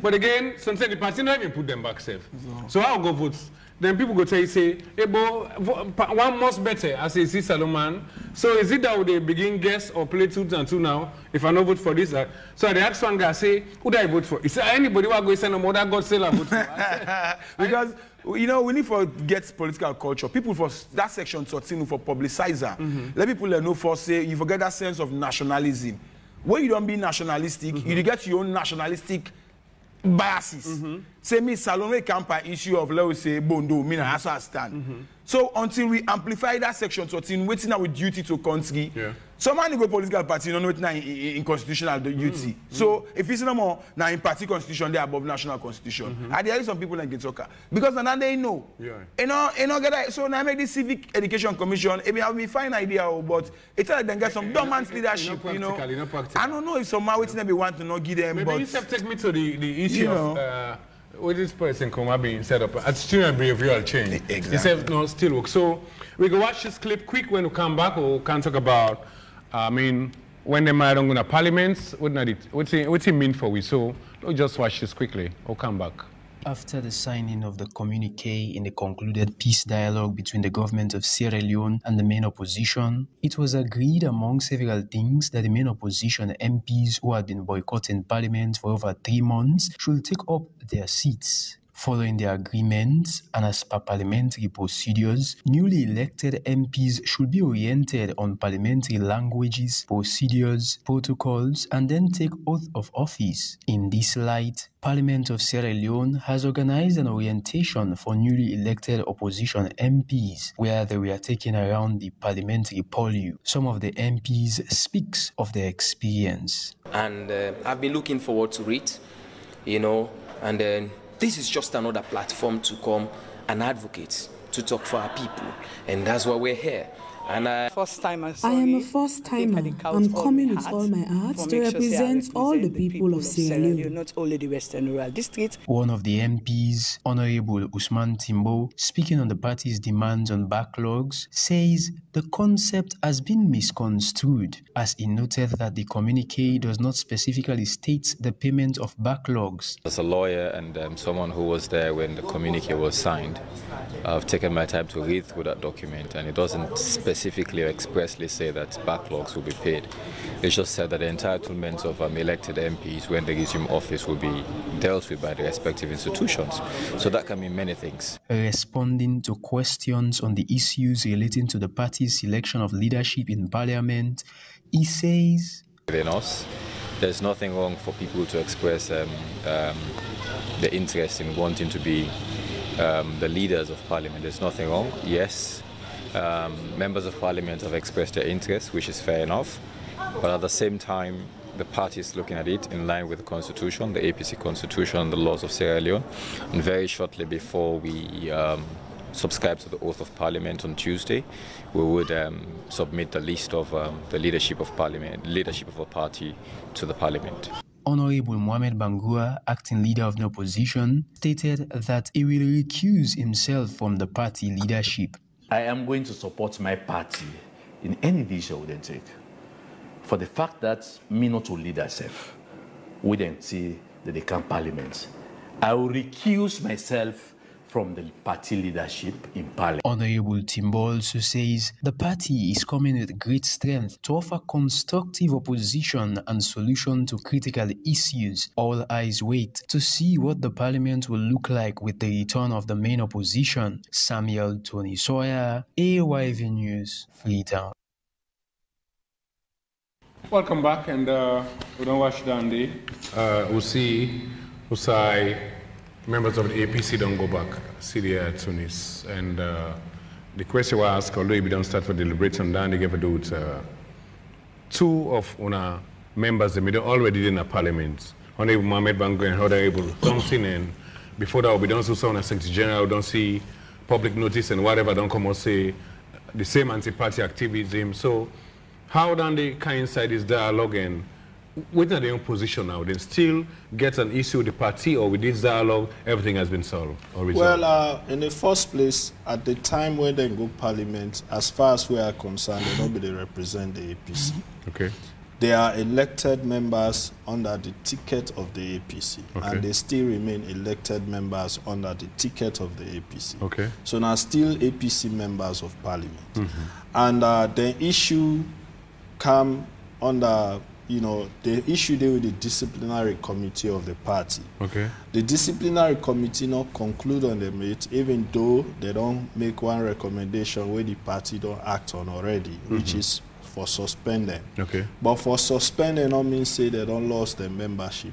But again, sometimes the party not even put them back safe. So I'll go vote. Then people go tell you, say, hey, one must better, as a Salomon. So is it that they begin guess or play 2 and 2 now? If I don't vote for this, so the next one guy say, who do I vote for? Is there anybody who are going to say no more that God say I vote for? Because you know, we need to get political culture. People for that section 13 for publicizer. Let people know for say you forget that sense of nationalism. When you don't be nationalistic, you get your own nationalistic biases. Say me Salome campaign issue of let's say Bondo, me na I stand. So until we amplify that section 13, waiting now with duty to country. Someone go political party, you know, not in constitutional duty. So if it's no more now in party constitution, they're above national constitution. And there are some people that get talk because now they know. You know, so now I make this civic education commission. I mean, I have a fine idea, but it's like they get some dormant leadership. You know, I don't know if somehow waiting they want to not give them. Maybe but you have take me to the issue of. With this person being set up, attitudinal behavioral change. Exactly. He said no, still work. So we go watch this clip quick when we come back, or we can talk about, I mean, when they might go to parliaments, what's it mean for we? So we'll just watch this quickly. We'll come back. After the signing of the communique in the concluded peace dialogue between the government of Sierra Leone and the main opposition, it was agreed among several things that the main opposition MPs who had been boycotting parliament for over 3 months should take up their seats. Following the agreement, and as per parliamentary procedures, newly elected MPs should be oriented on parliamentary languages, procedures, protocols, and then take oath of office. In this light, Parliament of Sierra Leone has organized an orientation for newly elected opposition MPs, where they were taken around the parliamentary polio. Some of the MPs speaks of their experience. And I've been looking forward to it, you know, and then this is just another platform to come and advocate, to talk for our people, and that's why we're here. And I am a first-timer. I'm coming with all my heart to represent all the people of Sierra Leone, not only the Western Rural District. One of the MPs, Honorable Usman Timbo, speaking on the party's demands on backlogs, says the concept has been misconstrued, as he noted that the communique does not specifically state the payment of backlogs. As a lawyer and someone who was there when the communique was signed, I've taken my time to read through that document, and it doesn't specifically or expressly say that backlogs will be paid. It just said that the entitlements of elected MPs when they resume office will be dealt with by the respective institutions. So that can mean many things. Responding to questions on the issues relating to the party's selection of leadership in parliament, he says, within us, there's nothing wrong for people to express the interest in wanting to be the leaders of parliament. There's nothing wrong. Yes, members of parliament have expressed their interest, which is fair enough, but at the same time the party is looking at it in line with the constitution, the APC constitution, and the laws of Sierra Leone. And very shortly before we subscribe to the oath of parliament on Tuesday, we would submit the list of the leadership of a party to the parliament. Honorable Mohamed Bangura, acting leader of the opposition, stated that he will recuse himself from the party leadership. I am going to support my party in any decision they take. for the fact that me not to lead herself, we then see that they come parliament. I will recuse myself from the party leadership in parliament. Honorable Timbo also says the party is coming with great strength to offer constructive opposition and solution to critical issues. All eyes wait to see what the parliament will look like with the return of the main opposition. Samuel Tony Sawyer, AYV News, Freetown. Welcome back, and we don't watch Dandy. Usai, members of the APC don't go back, Sidi at Tunis. And the question was asked, although we don't start for deliberation, Dandy gave a do with two of our members, they already in the parliament. Honorable Mohamed Bango and Honorable Thompson, and before that we don't see someone as Secretary General, we don't see public notice and whatever, don't come and say the same anti-party activism. So how do they coincide this dialogue, and with their own position now, they still get an issue with the party, or with this dialogue, everything has been solved or resolved? Well, in the first place, at the time when they go parliament, as far as we are concerned, nobody represent the APC. Okay. They are elected members under the ticket of the APC, okay, and they still remain elected members under the ticket of the APC. Okay. So now still APC members of parliament. And the issue come under, you know, the issue there with the disciplinary committee of the party. Okay. The disciplinary committee not conclude on the meet, even though they don't make one recommendation where the party don't act on already, which is for suspending. Okay. But for suspending don't mean say they don't lost their membership.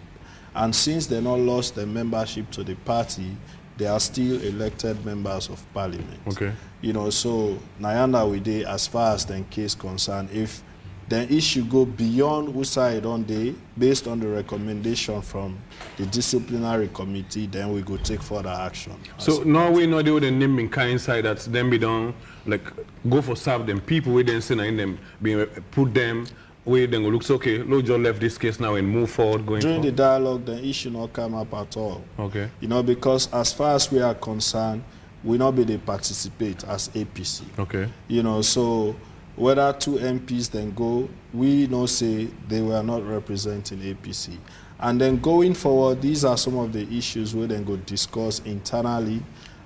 And since they not lost their membership to the party, they are still elected members of parliament. Okay. You know, so Nyanda we did, as far as the case concerned, if the issue go beyond who side on day, based on the recommendation from the disciplinary committee, then we go take further action. So now we know they would name in kind side that then be done, like go for serve them people we then send in them, being put them where then go looks okay, Lord John left this case now and move forward going during forward. The dialogue, the issue not come up at all. Okay. You know, because as far as we are concerned, we not be they participate as APC. Okay. You know, so whether two MPs then go, we know say they were not representing APC. And then going forward, these are some of the issues we then go discuss internally.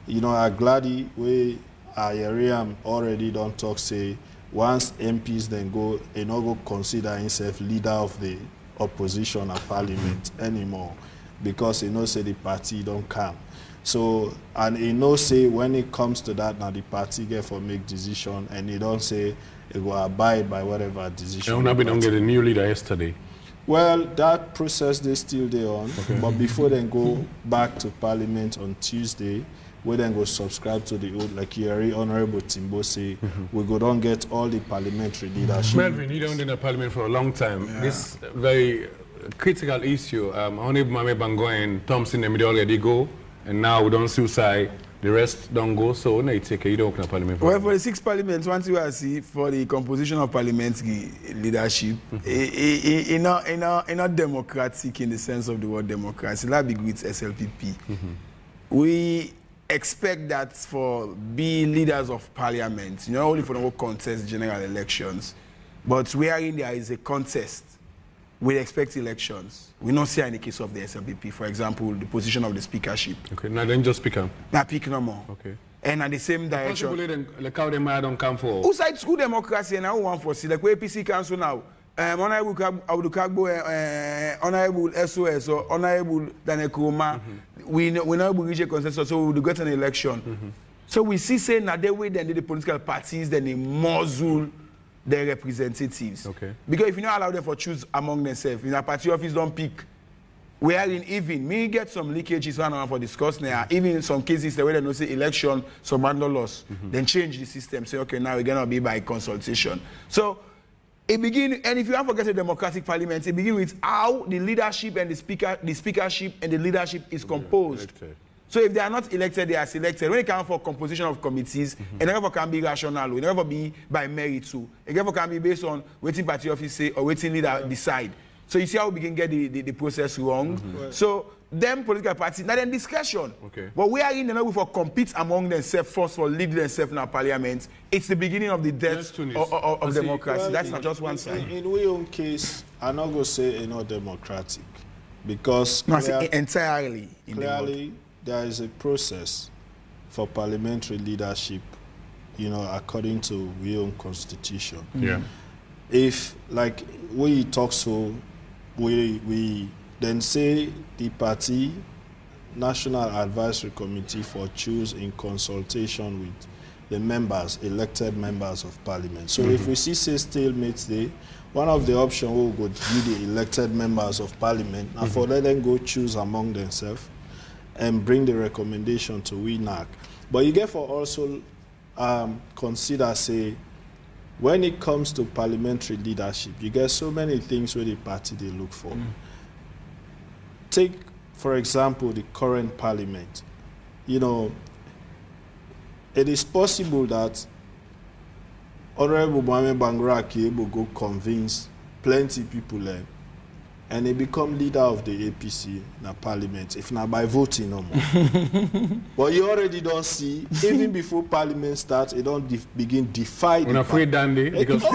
You know, I'm glad we Ayariam already don't talk say once MPs then go, they not go consider himself leader of the opposition at parliament anymore, because he knows say the party don't come. So, and he knows say when it comes to that, now the party get for make decision, and he don't say it will abide by whatever decision. And we don't get a new leader yesterday. Well, that process they still there on, but before they go back to parliament on Tuesday, we then go subscribe to the old, like Yeri Honorable Timbo say, we go don't get all the parliamentary leadership. Melvin, you don't in the parliament for a long time. Yeah. This very critical issue, Honorable Mohamed Bango and Thompson, they already go, and now we don't suicide. The rest don't go, so now you take you don't open a parliament. Well, for the 6 parliaments, once you see for the composition of parliamentary leadership, it's not democratic in the sense of the word democracy. That be with SLPP. We expect that for be leaders of parliament, not only for the contest general elections, but wherein there is a contest, we expect elections. We don't see in the case of the SLPP, for example, the position of the speakership. Okay, now then just speak up. Now pick no more. Okay. And at the same direction. Possibly like how them don't come for. Who side school democracy and I want for see like where APC council now. Honorable Abdukagbo, Honorable SOS or Honorable Danekroma, we know we reach a consensus, so we will get an election. So we see saying that they way then the political parties then they muzzle their representatives. Okay. Because if you not allow them for choose among themselves, in a party office don't pick. We are in even me get some leakages one for discuss now. Even in some cases the way they know say election, some random loss, then change the system. Say okay, now we're gonna be by consultation. So it begin, and if you have forget a democratic parliament, it begins with how the leadership and the speakership and the leadership is composed. So if they are not elected, they are selected. When it comes for composition of committees, it never can be rational, it never be by merit too. It never can be based on waiting party office say or waiting leader decide. So you see how we begin get the process wrong. So them political parties, not in discussion. Okay. But we are in the for compete among themselves, first for lead themselves in our parliament. It's the beginning of the death of democracy. Well, that's not just one side. In our own case, I'm not going to say it's not democratic. Because no, entirely clearly there is a process for parliamentary leadership, you know, according to our own constitution. Yeah. If, like, we talk so, we then say the party National Advisory Committee for choose in consultation with the members, elected members of parliament. So if we see say stalemate there, one of the options we will go give the elected members of parliament and for let them go choose among themselves and bring the recommendation to WINAC. But you get for also consider say when it comes to parliamentary leadership, you get so many things where the party they look for. Take, for example, the current parliament. You know, it is possible that Honorable Mohamed Bangraki will go convince plenty people there, and they become leader of the APC in the parliament, if not by voting no more. But you already don't see, even before parliament starts, it don't begin defy the afraid Dandy, because no,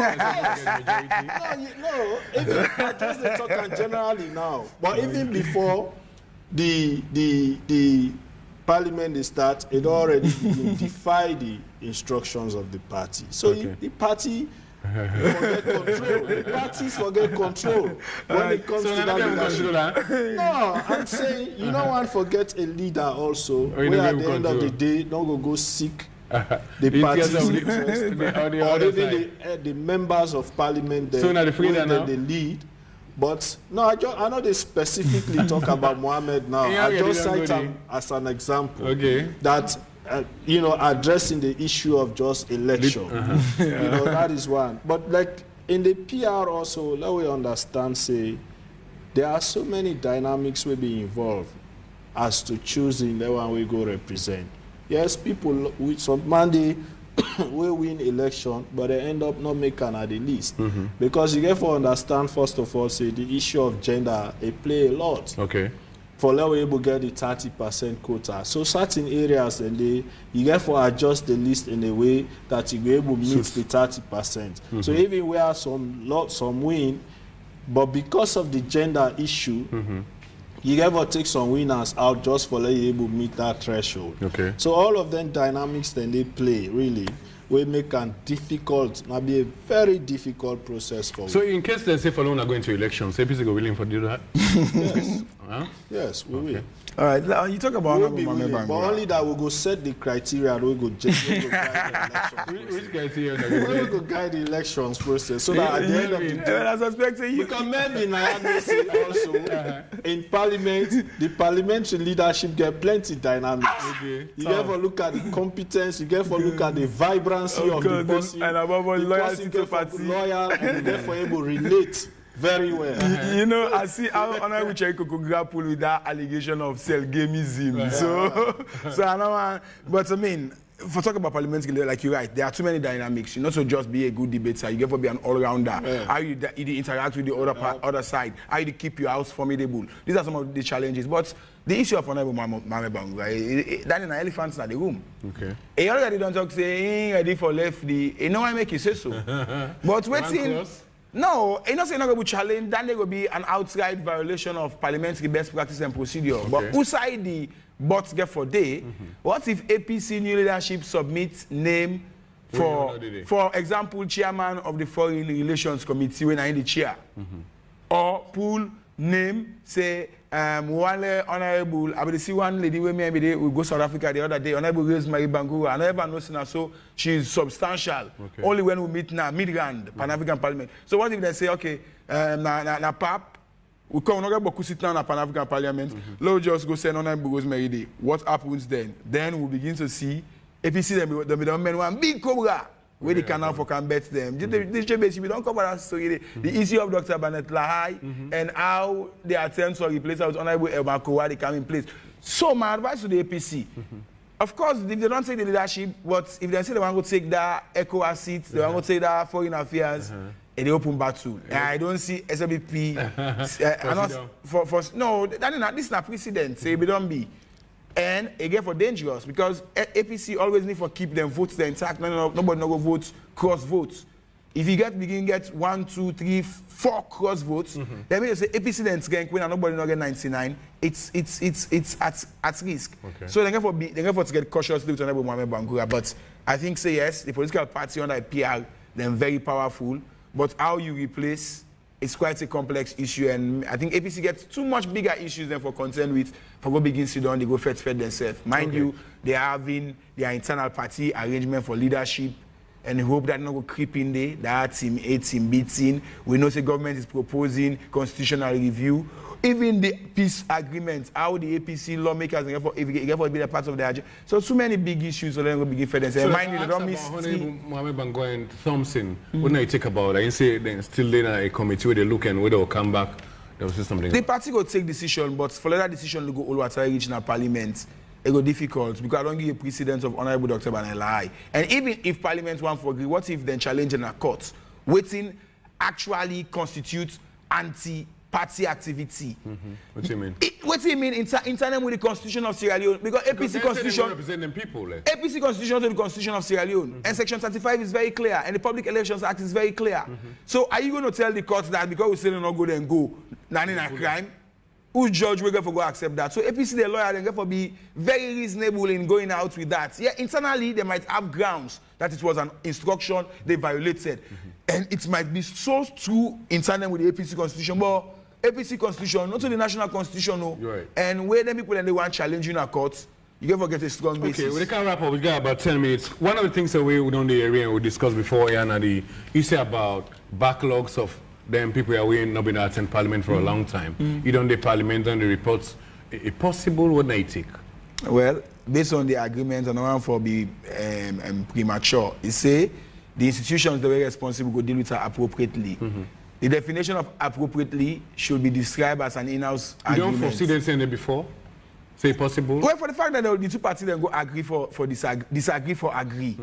even I just talking generally now. But even before the parliament they start, it already defy the instructions of the party. So the party forget control. The parties forget control when it comes to that leadership. No, I'm saying you don't want to forget a leader also. Where at the end of the day, don't go seek the parties or even the members of parliament that they lead. But no, I know they specifically talk about Mohammed now. I just cite him as an example that you know, addressing the issue of just election. You know, that is one. But like in the PR also, let we understand, say, there are so many dynamics will be involved as to choosing the one we go represent. Yes, people with some money will win election, but they end up not making at the list. Because you get to understand, first of all, say the issue of gender, they play a lot. For let we able to get the 30% quota. So certain areas and you get to adjust the list in a way that you be able to meet the 30%. So even where some win, but because of the gender issue, you get to take some winners out just for let you able to meet that threshold. So all of them dynamics then they play really will make a difficult, might be a very difficult process for. So in case they say for long are going to elections, APC go willing for do that? Yes. Yes, we will. All right, you talk about but only that we go set the criteria and we go guide the elections. Which criteria? We go guide the elections process so that at the end of the day, I suspect you. Because maybe also in parliament, the parliamentary leadership get plenty dynamics. You get to look at the competence, you get to look at the vibrancy of the person, and above all, loyalty to party, loyal, and therefore able to relate very well. You know, I see how Honorable Chaiko could grapple with that allegation of self-gamism. So I know, but I mean, for talking about parliamentary, like you're right, there are too many dynamics. You not so just be a good debater, you get to be an all-rounder. How you interact with the other side, how you keep your house formidable. These are some of the challenges. But the issue of Honorable Mohamed Bangu, that in elephants in the room. You already don't talk saying ready for left. You know I make you say so. But waiting. No, you're not saying not going to challenge, then there will be an outright violation of parliamentary best practice and procedure. But outside the bots get for day, what if APC new leadership submits name for example, chairman of the Foreign Relations Committee when I in the chair? Or pull name, say, one honorable, I will see one lady with me we go South Africa the other day, Honorable Rosemary Bangura, and I never know her, so she's substantial. Only when we meet now, mid-grand, Pan-African Parliament. So what if they say, okay, na PAP, we come Honorable sit down at Pan-African Parliament, let's just go send Honorable Rosemary Day. What happens then? Then we begin to see APC, the men one big cobra. Where they can now for can bet them. We don't cover that story. The issue of Dr. Bennett Lahai and how they attempt to replace us Honorable Elmako while they come in place. So my advice to the APC, of course, if they don't take the leadership, but if they say they want to take that ECOWAS seat, they want to take that foreign affairs, the open battle. I don't see SLBP. No, this is not precedent. Say we don't be. And again for dangerous because APC always need for keep them votes intact. Nobody no go vote cross votes. If you get 1, 2, 3, 4 cross votes, that means APC then get win and nobody no get 99. It's at risk. Okay. So they get for to get cautious with Honorable Mohamed Bangura. But I think say yes, the political party under PR, they're very powerful. But how you replace is quite a complex issue, and I think APC gets too much bigger issues than for concern with. For go begin sit down, they go fed themselves. Mind you, they are having their internal party arrangement for leadership, and hope that not go creep in there. That team A, team B team. We know the government is proposing constitutional review. Even the peace agreement, how the APC lawmakers therefore be a part of the agenda. So many big issues, so then we begin fed themselves. Mind you, they don't miss. Mohamed Bangura and Thompson, what do you take about it? I say then still in a committee where they look and where they'll come back. The party will take decision, but for that decision to go all water regional parliament, it go difficult because I don't give a precedent of Honorable Dr. Banelai. And even if Parliament want to agree, what if then challenge in a court, waiting actually constitute anti-party activity? What do you mean? What do you mean in tandem with the Constitution of Sierra Leone? Because APC Constitution representing people. APC Constitution to the Constitution of Sierra Leone, and Section 35 is very clear, and the Public Elections Act is very clear. So are you going to tell the court that because we say not go then go, not in a crime? Whose judge will go for go accept that? So APC, the lawyer, they for be very reasonable in going out with that. Yeah, internally they might have grounds that it was an instruction they violated, and it might be so true in tandem with the APC Constitution, but APC Constitution, not to the national Constitution, no. Right. And where the people and they want challenging a court, you can get a strong basis. Okay, we can wrap up. We got about 10 minutes. One of the things that we don't the area and we discussed before, Yana, you say about backlogs of them people are we not been attend Parliament for a long time. You don't the Parliament and the reports. Is possible? What do you take? Well, based on the agreement, and I want for be premature, it say the institutions that were responsible go deal with her appropriately. The definition of appropriately should be described as an in-house agreement. You don't foresee them saying it before? Say possible? Well, for the fact that the two parties then go agree for disagree for agree.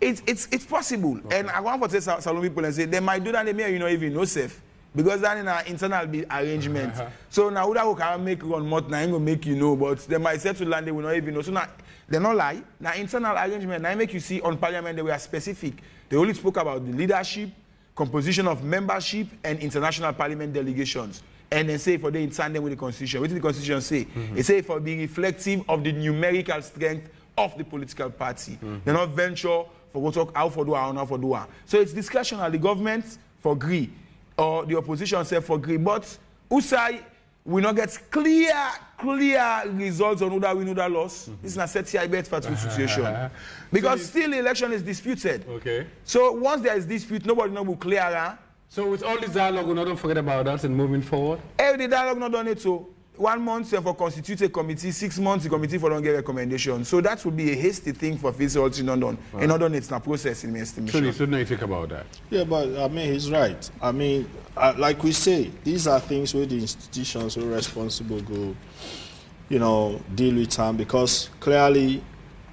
It's possible. Okay. And I want to say some people and say they might do that in you know even no safe. Because that in an internal arrangement. So now who can make one month now go make you know, but they might say to land they will not even know. So now they not lie. Now internal arrangement now make you see on Parliament they were specific. They only spoke about the leadership, composition of membership, and international Parliament delegations. And then say for the in tandem with the Constitution. What did the Constitution say? It say for being reflective of the numerical strength of the political party. They not venture for what talk how for do or not for do. So it's discretionary. The government for agree or the opposition say for agree. But Usai we not get clear results on who that win, who that loss. This is not set here bet for situation. Because so still the election is disputed. Okay. So once there is dispute, nobody will clear. So with all this dialogue, we don't forget about that and moving forward? Every dialogue not done it so. 1 month for constitute a committee, 6 months the committee for don't get recommendation. So that would be a hasty thing for physical to not done. And not done it's not process in my estimation. So now you think about that. Yeah, but I mean he's right. I mean like we say, these are things where the institutions who are responsible go, you know, deal with them because clearly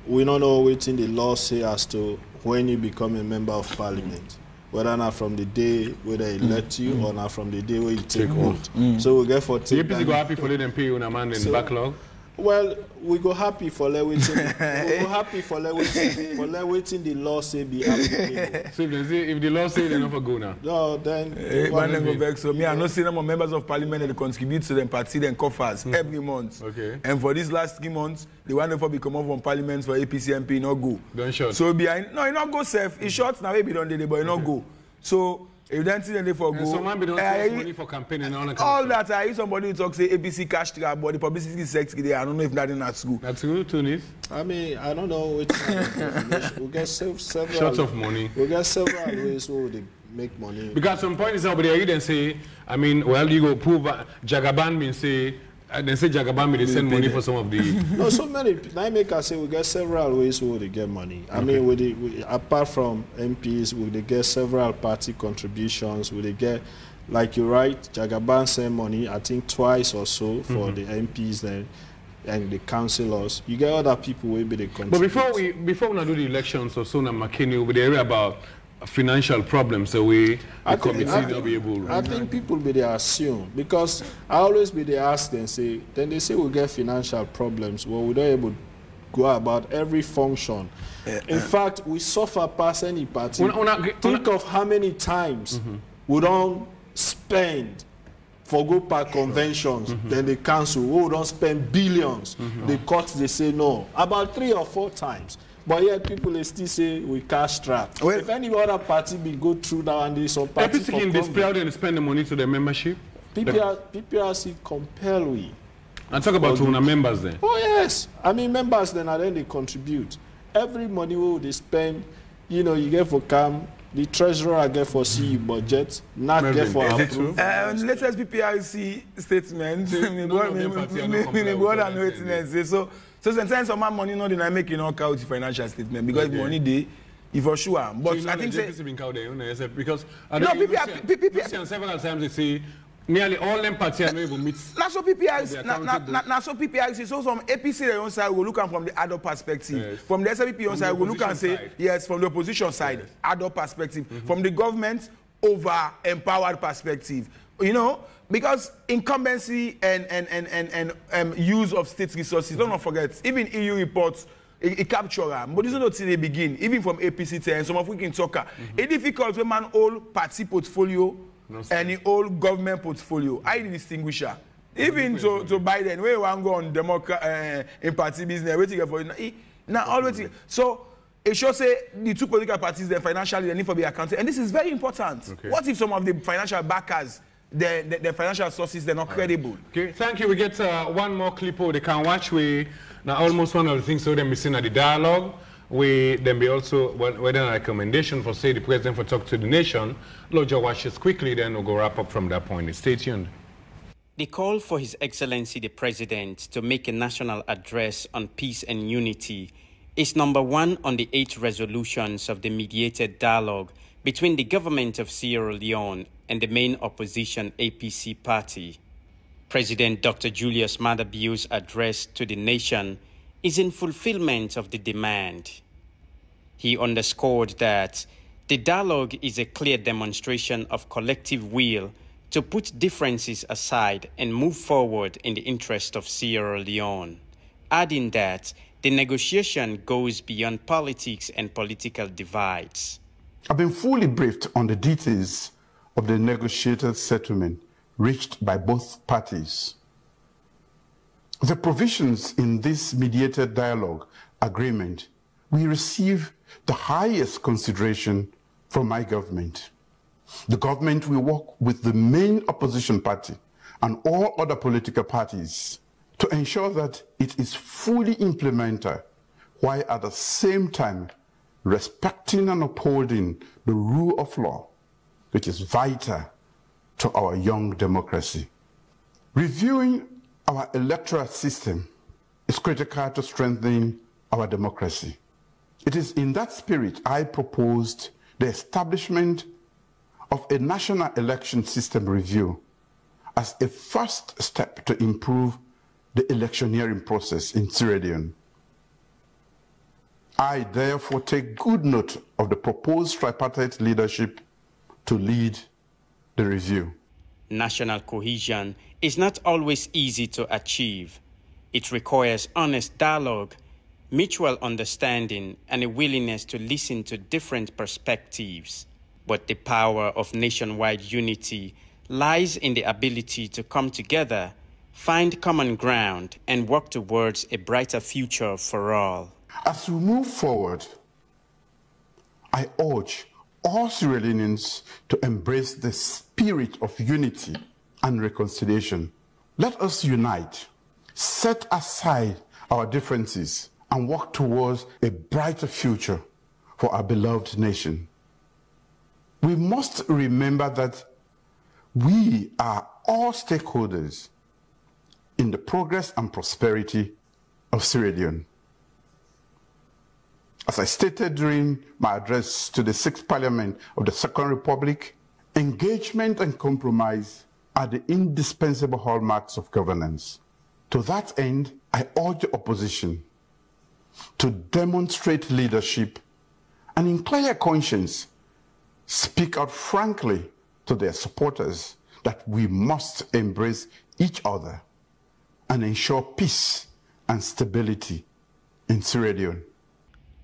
we don't know what in the law say as to when you become a member of parliament. Whether not from the day where they elect you or not from the day where you take vote. So we get for take the APC go happy for them pay on a man in backlog? Well, we go happy for let waiting. We go happy for let waiting the law say be applicable. So if the law say they're not for go now. No, then go back. So me, I know see them members of parliament that contribute to them party and coffers every month. Okay. And for these last 3 months, the one for become up from parliament for APC MP not go. Don't short. So behind no, it not go safe. It short now maybe don't do but it not go. So if don't see them for go. So man be don't take money for campaign and all that. I hear somebody talk say APC cash trap, but the publicity sector there. I don't know if that is not true. That's true, Tunis. I mean, I don't know which we get several. Shots of money. We get several ways where they make money. Because some point is over there, you then say, I mean, well, you go prove Jagaban mean say. They say Jagaban they send money for some of the. No, so many. I make us say we get several ways where they get money. I mean, apart from MPs, they get several party contributions. They get, like you're right, Jagaban send money. I think twice or so for the MPs then, and the councillors. You get other people will be the contribute. But before we do the elections, so soon I'm McKinney over the area about financial problems, so the committee will be able. I think people be they assume, because I always be they ask and say, then they say we get financial problems. Well, we don't able go about every function. In fact, we suffer past any party. Think of how many times we don't spend for go park conventions, then they cancel. We don't spend billions. They cut, they say no. About 3 or 4 times. But yet people they still say we cash trap. Well, if any other party will go through that and there's some party for they spend the money to the membership? PPRC compel we. And talk about Tuna members then. Oh yes. I mean members then and then they contribute. Every money they spend, you know, you get for CAM, the treasurer get for CE budget, not get for approve. Latest PPRC statement, so sometimes some money not they make out financial statement because money they if for sure. But so I think because PPRC several times they say nearly all them parties are not even meet. That's so PPRC. So some APC they on side will look at from the adult perspective. Yes. From the SLP on side will look and say yes from the opposition side, yes. Adult perspective. From the government over empowered perspective. You know, because incumbency and use of state resources. Don't forget, even EU reports. It capture them, but this is not till they begin. Even from APC and some of we can talk. It's difficult when man all party portfolio. And the old government portfolio, I distinguish her. Even to Biden, where you want to go on Democrat in party business, waiting for it. Now, always. So, it should say the 2 political parties, they financially, they need to be accounted. And this is very important. Okay. What if some of the financial backers, the financial sources, they're not credible? Okay, thank you. We get one more clip they can watch. Now, almost one of the things so they're missing at the dialogue. Then be also whether a recommendation for say the president for talk to the nation. Loja watches quickly, then we'll go wrap up from that point. Stay tuned. The call for His Excellency the President to make a national address on peace and unity is number 1 on the 8 resolutions of the mediated dialogue between the government of Sierra Leone and the main opposition APC party. President Dr. Julius Maada Bio's address to the nation is in fulfillment of the demand. He underscored that the dialogue is a clear demonstration of collective will to put differences aside and move forward in the interest of Sierra Leone, adding that the negotiation goes beyond politics and political divides. I've been fully briefed on the details of the negotiated settlement reached by both parties. The provisions in this mediated dialogue agreement will receive the highest consideration from my government. The government will work with the main opposition party and all other political parties to ensure that it is fully implemented, while at the same time respecting and upholding the rule of law, which is vital to our young democracy. Reviewing our electoral system is critical to strengthening our democracy. It is in that spirit I proposed the establishment of a national election system review as a first step to improve the electioneering process in Sierra Leone. I therefore take good note of the proposed tripartite leadership to lead the review. National cohesion is not always easy to achieve. It requires honest dialogue, mutual understanding, and a willingness to listen to different perspectives. But the power of nationwide unity lies in the ability to come together, find common ground, and work towards a brighter future for all. As we move forward, I urge all Sierra Leoneans to embrace the spirit of unity and reconciliation. Let us unite, set aside our differences, and work towards a brighter future for our beloved nation. We must remember that we are all stakeholders in the progress and prosperity of Sierra Leone. As I stated during my address to the 6th Parliament of the Second Republic, engagement and compromise are the indispensable hallmarks of governance. To that end, I urge the opposition to demonstrate leadership and in clear conscience speak out frankly to their supporters that we must embrace each other and ensure peace and stability in Sierra Leone.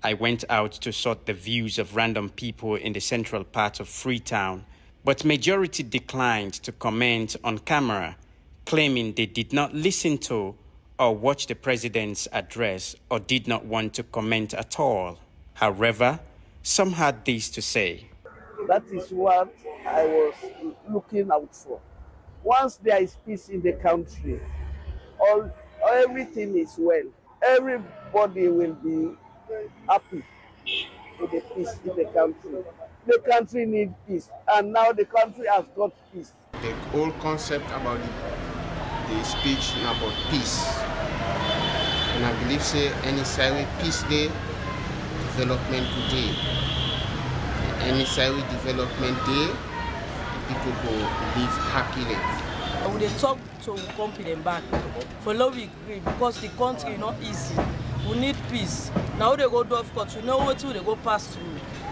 I went out to sort the views of random people in the central part of Freetown, but majority declined to comment on camera, claiming they did not listen to or watch the president's address or did not want to comment at all. However, some had this to say. That is what I was looking out for. Once there is peace in the country, everything is well. Everybody will be happy with the peace in the country. The country needs peace, and now the country has got peace. The whole concept about the speech about peace. And I believe say any side peace day, development today. Any side development day, people go live happily. We dey talk to company back for love we agree because the country is not easy. We need peace. Now they go do of course, we know what they go pass through.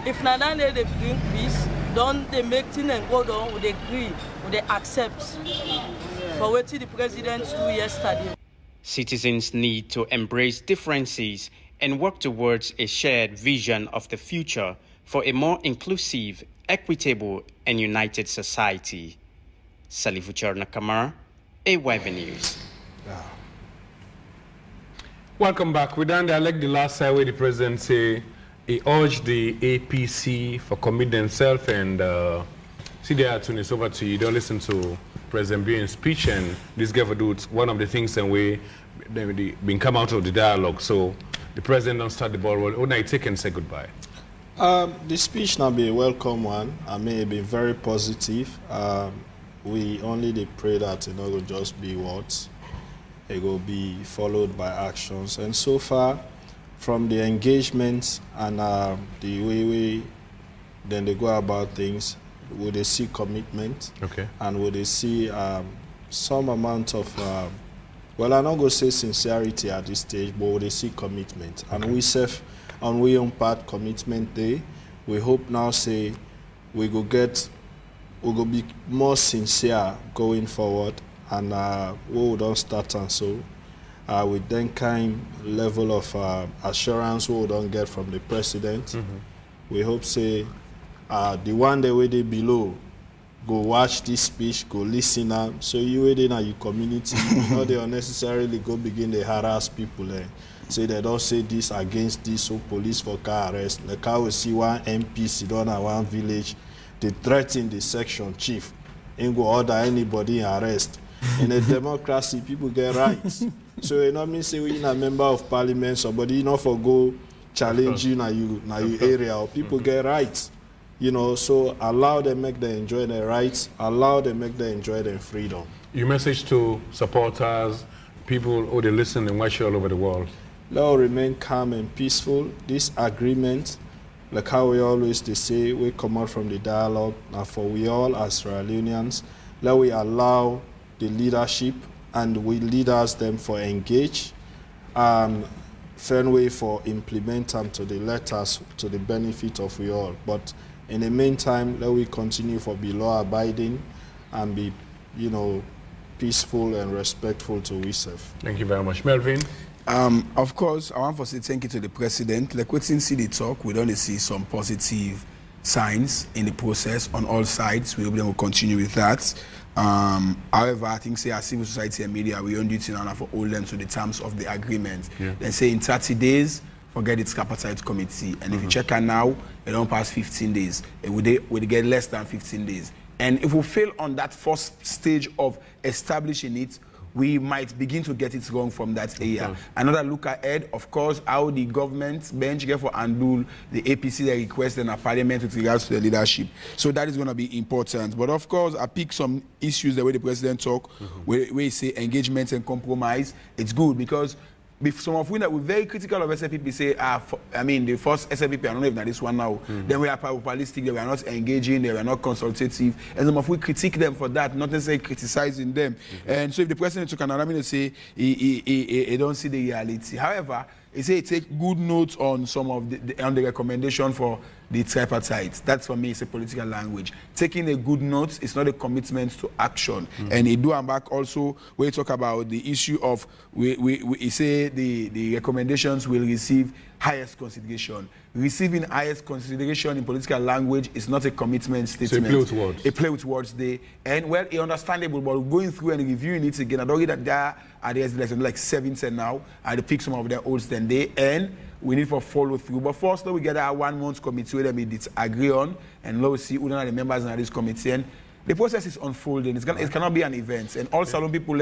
If now they bring peace, don't they make things and go down, we agree, we accept. For what the president do yesterday. Citizens need to embrace differences and work towards a shared vision of the future for a more inclusive, equitable, and united society. Salifu Charnakamara, AYV News. Yeah. Welcome back. We're down there. I like the last side where the president say he urged the APC for commit themselves and Sidi Tunis, over to you. You don't listen to President Bio's speech, and this gave a dude one of the things and we been come out of the dialogue. So the president don't start the ball roll. When I take and say goodbye. The speech now be a welcome one. I mean, it be very positive. We only pray that it will just be words. It will be followed by actions. And so far, from the engagements and the way then they go about things, would they see commitment? Okay. And would they see some amount of, well, I'm not going to say sincerity at this stage, but would they see commitment? Okay. And we serve on we own part commitment day. We hope now say we go be more sincere going forward, and we don't start and so with that kind level of assurance we don't get from the president. Mm-hmm. We hope say the one day where they below go watch this speech, go listen up. So you within your community, you know, they unnecessarily go begin to harass people. Say they don't say this against this, so police for car arrest. The car will see one MP sit down at one village, they threaten the section chief, and go order anybody in arrest. In a democracy, people get rights. So you know me say we in a member of parliament, somebody you know for go challenge you na you area, or people get rights. You know, so allow them make them enjoy their rights, allow them make them enjoy their freedom. Your message to supporters, people who they listen and watch all over the world. Let us remain calm and peaceful. This agreement, like how we always say, we come out from the dialogue. Now for we all as Sierra Leoneans, let we allow the leadership and we leaders them for engage and find way for implement them to the letters to the benefit of we all. But in the meantime, let we continue for be law abiding and be, you know, peaceful and respectful to ourselves. Thank you very much. Melvin? Of course, I want to say thank you to the president. Like we see the talk, we don't see some positive signs in the process on all sides. We will continue with that. However, I think say as civil society and media, we own duty now for hold them to the terms of the agreement. Yeah. Then say in 30 days, forget its tripartite committee. And if you check out now, it don't pass 15 days. It would get less than 15 days. And if we fail on that first stage of establishing it, we might begin to get it wrong from that area. Another look ahead, of course, how the government bench get for handle the APC that request in a parliament with regards to the leadership. So that is going to be important. But of course, I pick some issues the way the president talk, where he say engagement and compromise. It's good because some of we that we're very critical of SLPP say, I mean, the first SLPP, I don't know if that is one now, then we are populistic, they were not engaging, they were not consultative, and some of we critique them for that, not necessarily criticizing them. And so if the president took an alarm say he don't see the reality. However, he say he take good notes on some of the recommendation for the tripartite. That for me is a political language. Taking a good note is not a commitment to action. And they do and back also where you talk about the issue of we say the recommendations will receive highest consideration. Receiving highest consideration in political language is not a commitment statement. So a play with words. A play with words there. And well, it's understandable, but going through and reviewing it again, I don't get that there are the like 7 now, and they pick some of their olds then they and we need for follow through. But first, we get our 1 month committee where we disagree on, and now we see who are the members in this committee. And the process is unfolding. It cannot be an event. And all salon people,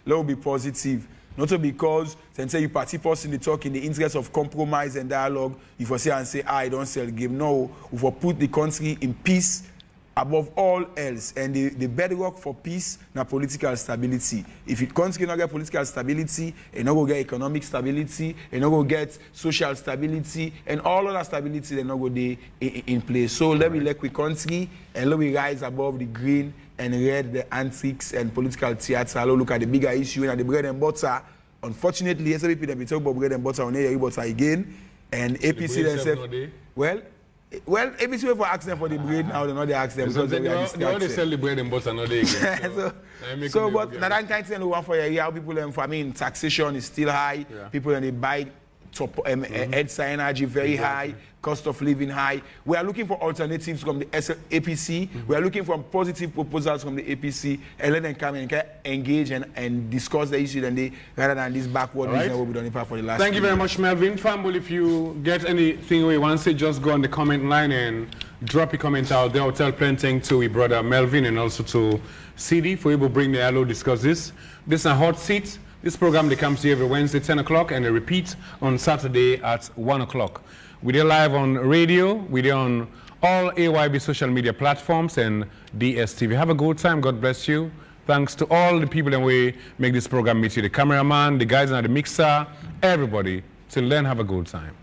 will be positive. Not because, say you party person, they talk in the interest of compromise and dialogue, you for say and say, I don't sell game. No, we for put the country in peace above all else. And the bedrock for peace na political stability. If the country not get political stability, it not go get economic stability, it not go get social stability, and all other stability they not go there in place. So let me let we country and let me rise above the green and red, the antics and political theater. I'll look at the bigger issue and the bread and butter. Unfortunately, yesterday people they talk about bread and butter on air butter again, and APC themselves. Well, ABC will for ask them for the bread now, they know they ask them because they already sell the bread and butter now. So but now that kind of thing we want for a year, people I mean taxation is still high. People and they buy top EDSA energy very high, cost of living high. We are looking for alternatives from the APC. We are looking for positive proposals from the APC and let them come and engage and discuss the issue rather than this backward vision we've done for the last Thank you very much, Melvin. Famble, if you get anything you want to say, just go on the comment line and drop a comment out there. I'll tell plenty to your brother Melvin and also to Sidi for able to bring the hello discuss this. This is a hot seat. This program they comes here every Wednesday 10 o'clock and they repeat on Saturday at 1 o'clock. We're live on radio, we're on all AYB social media platforms and DSTV. Have a good time, God bless you. Thanks to all the people that we make this program meet you, the cameraman, the guys on the mixer, everybody. Till then, have a good time.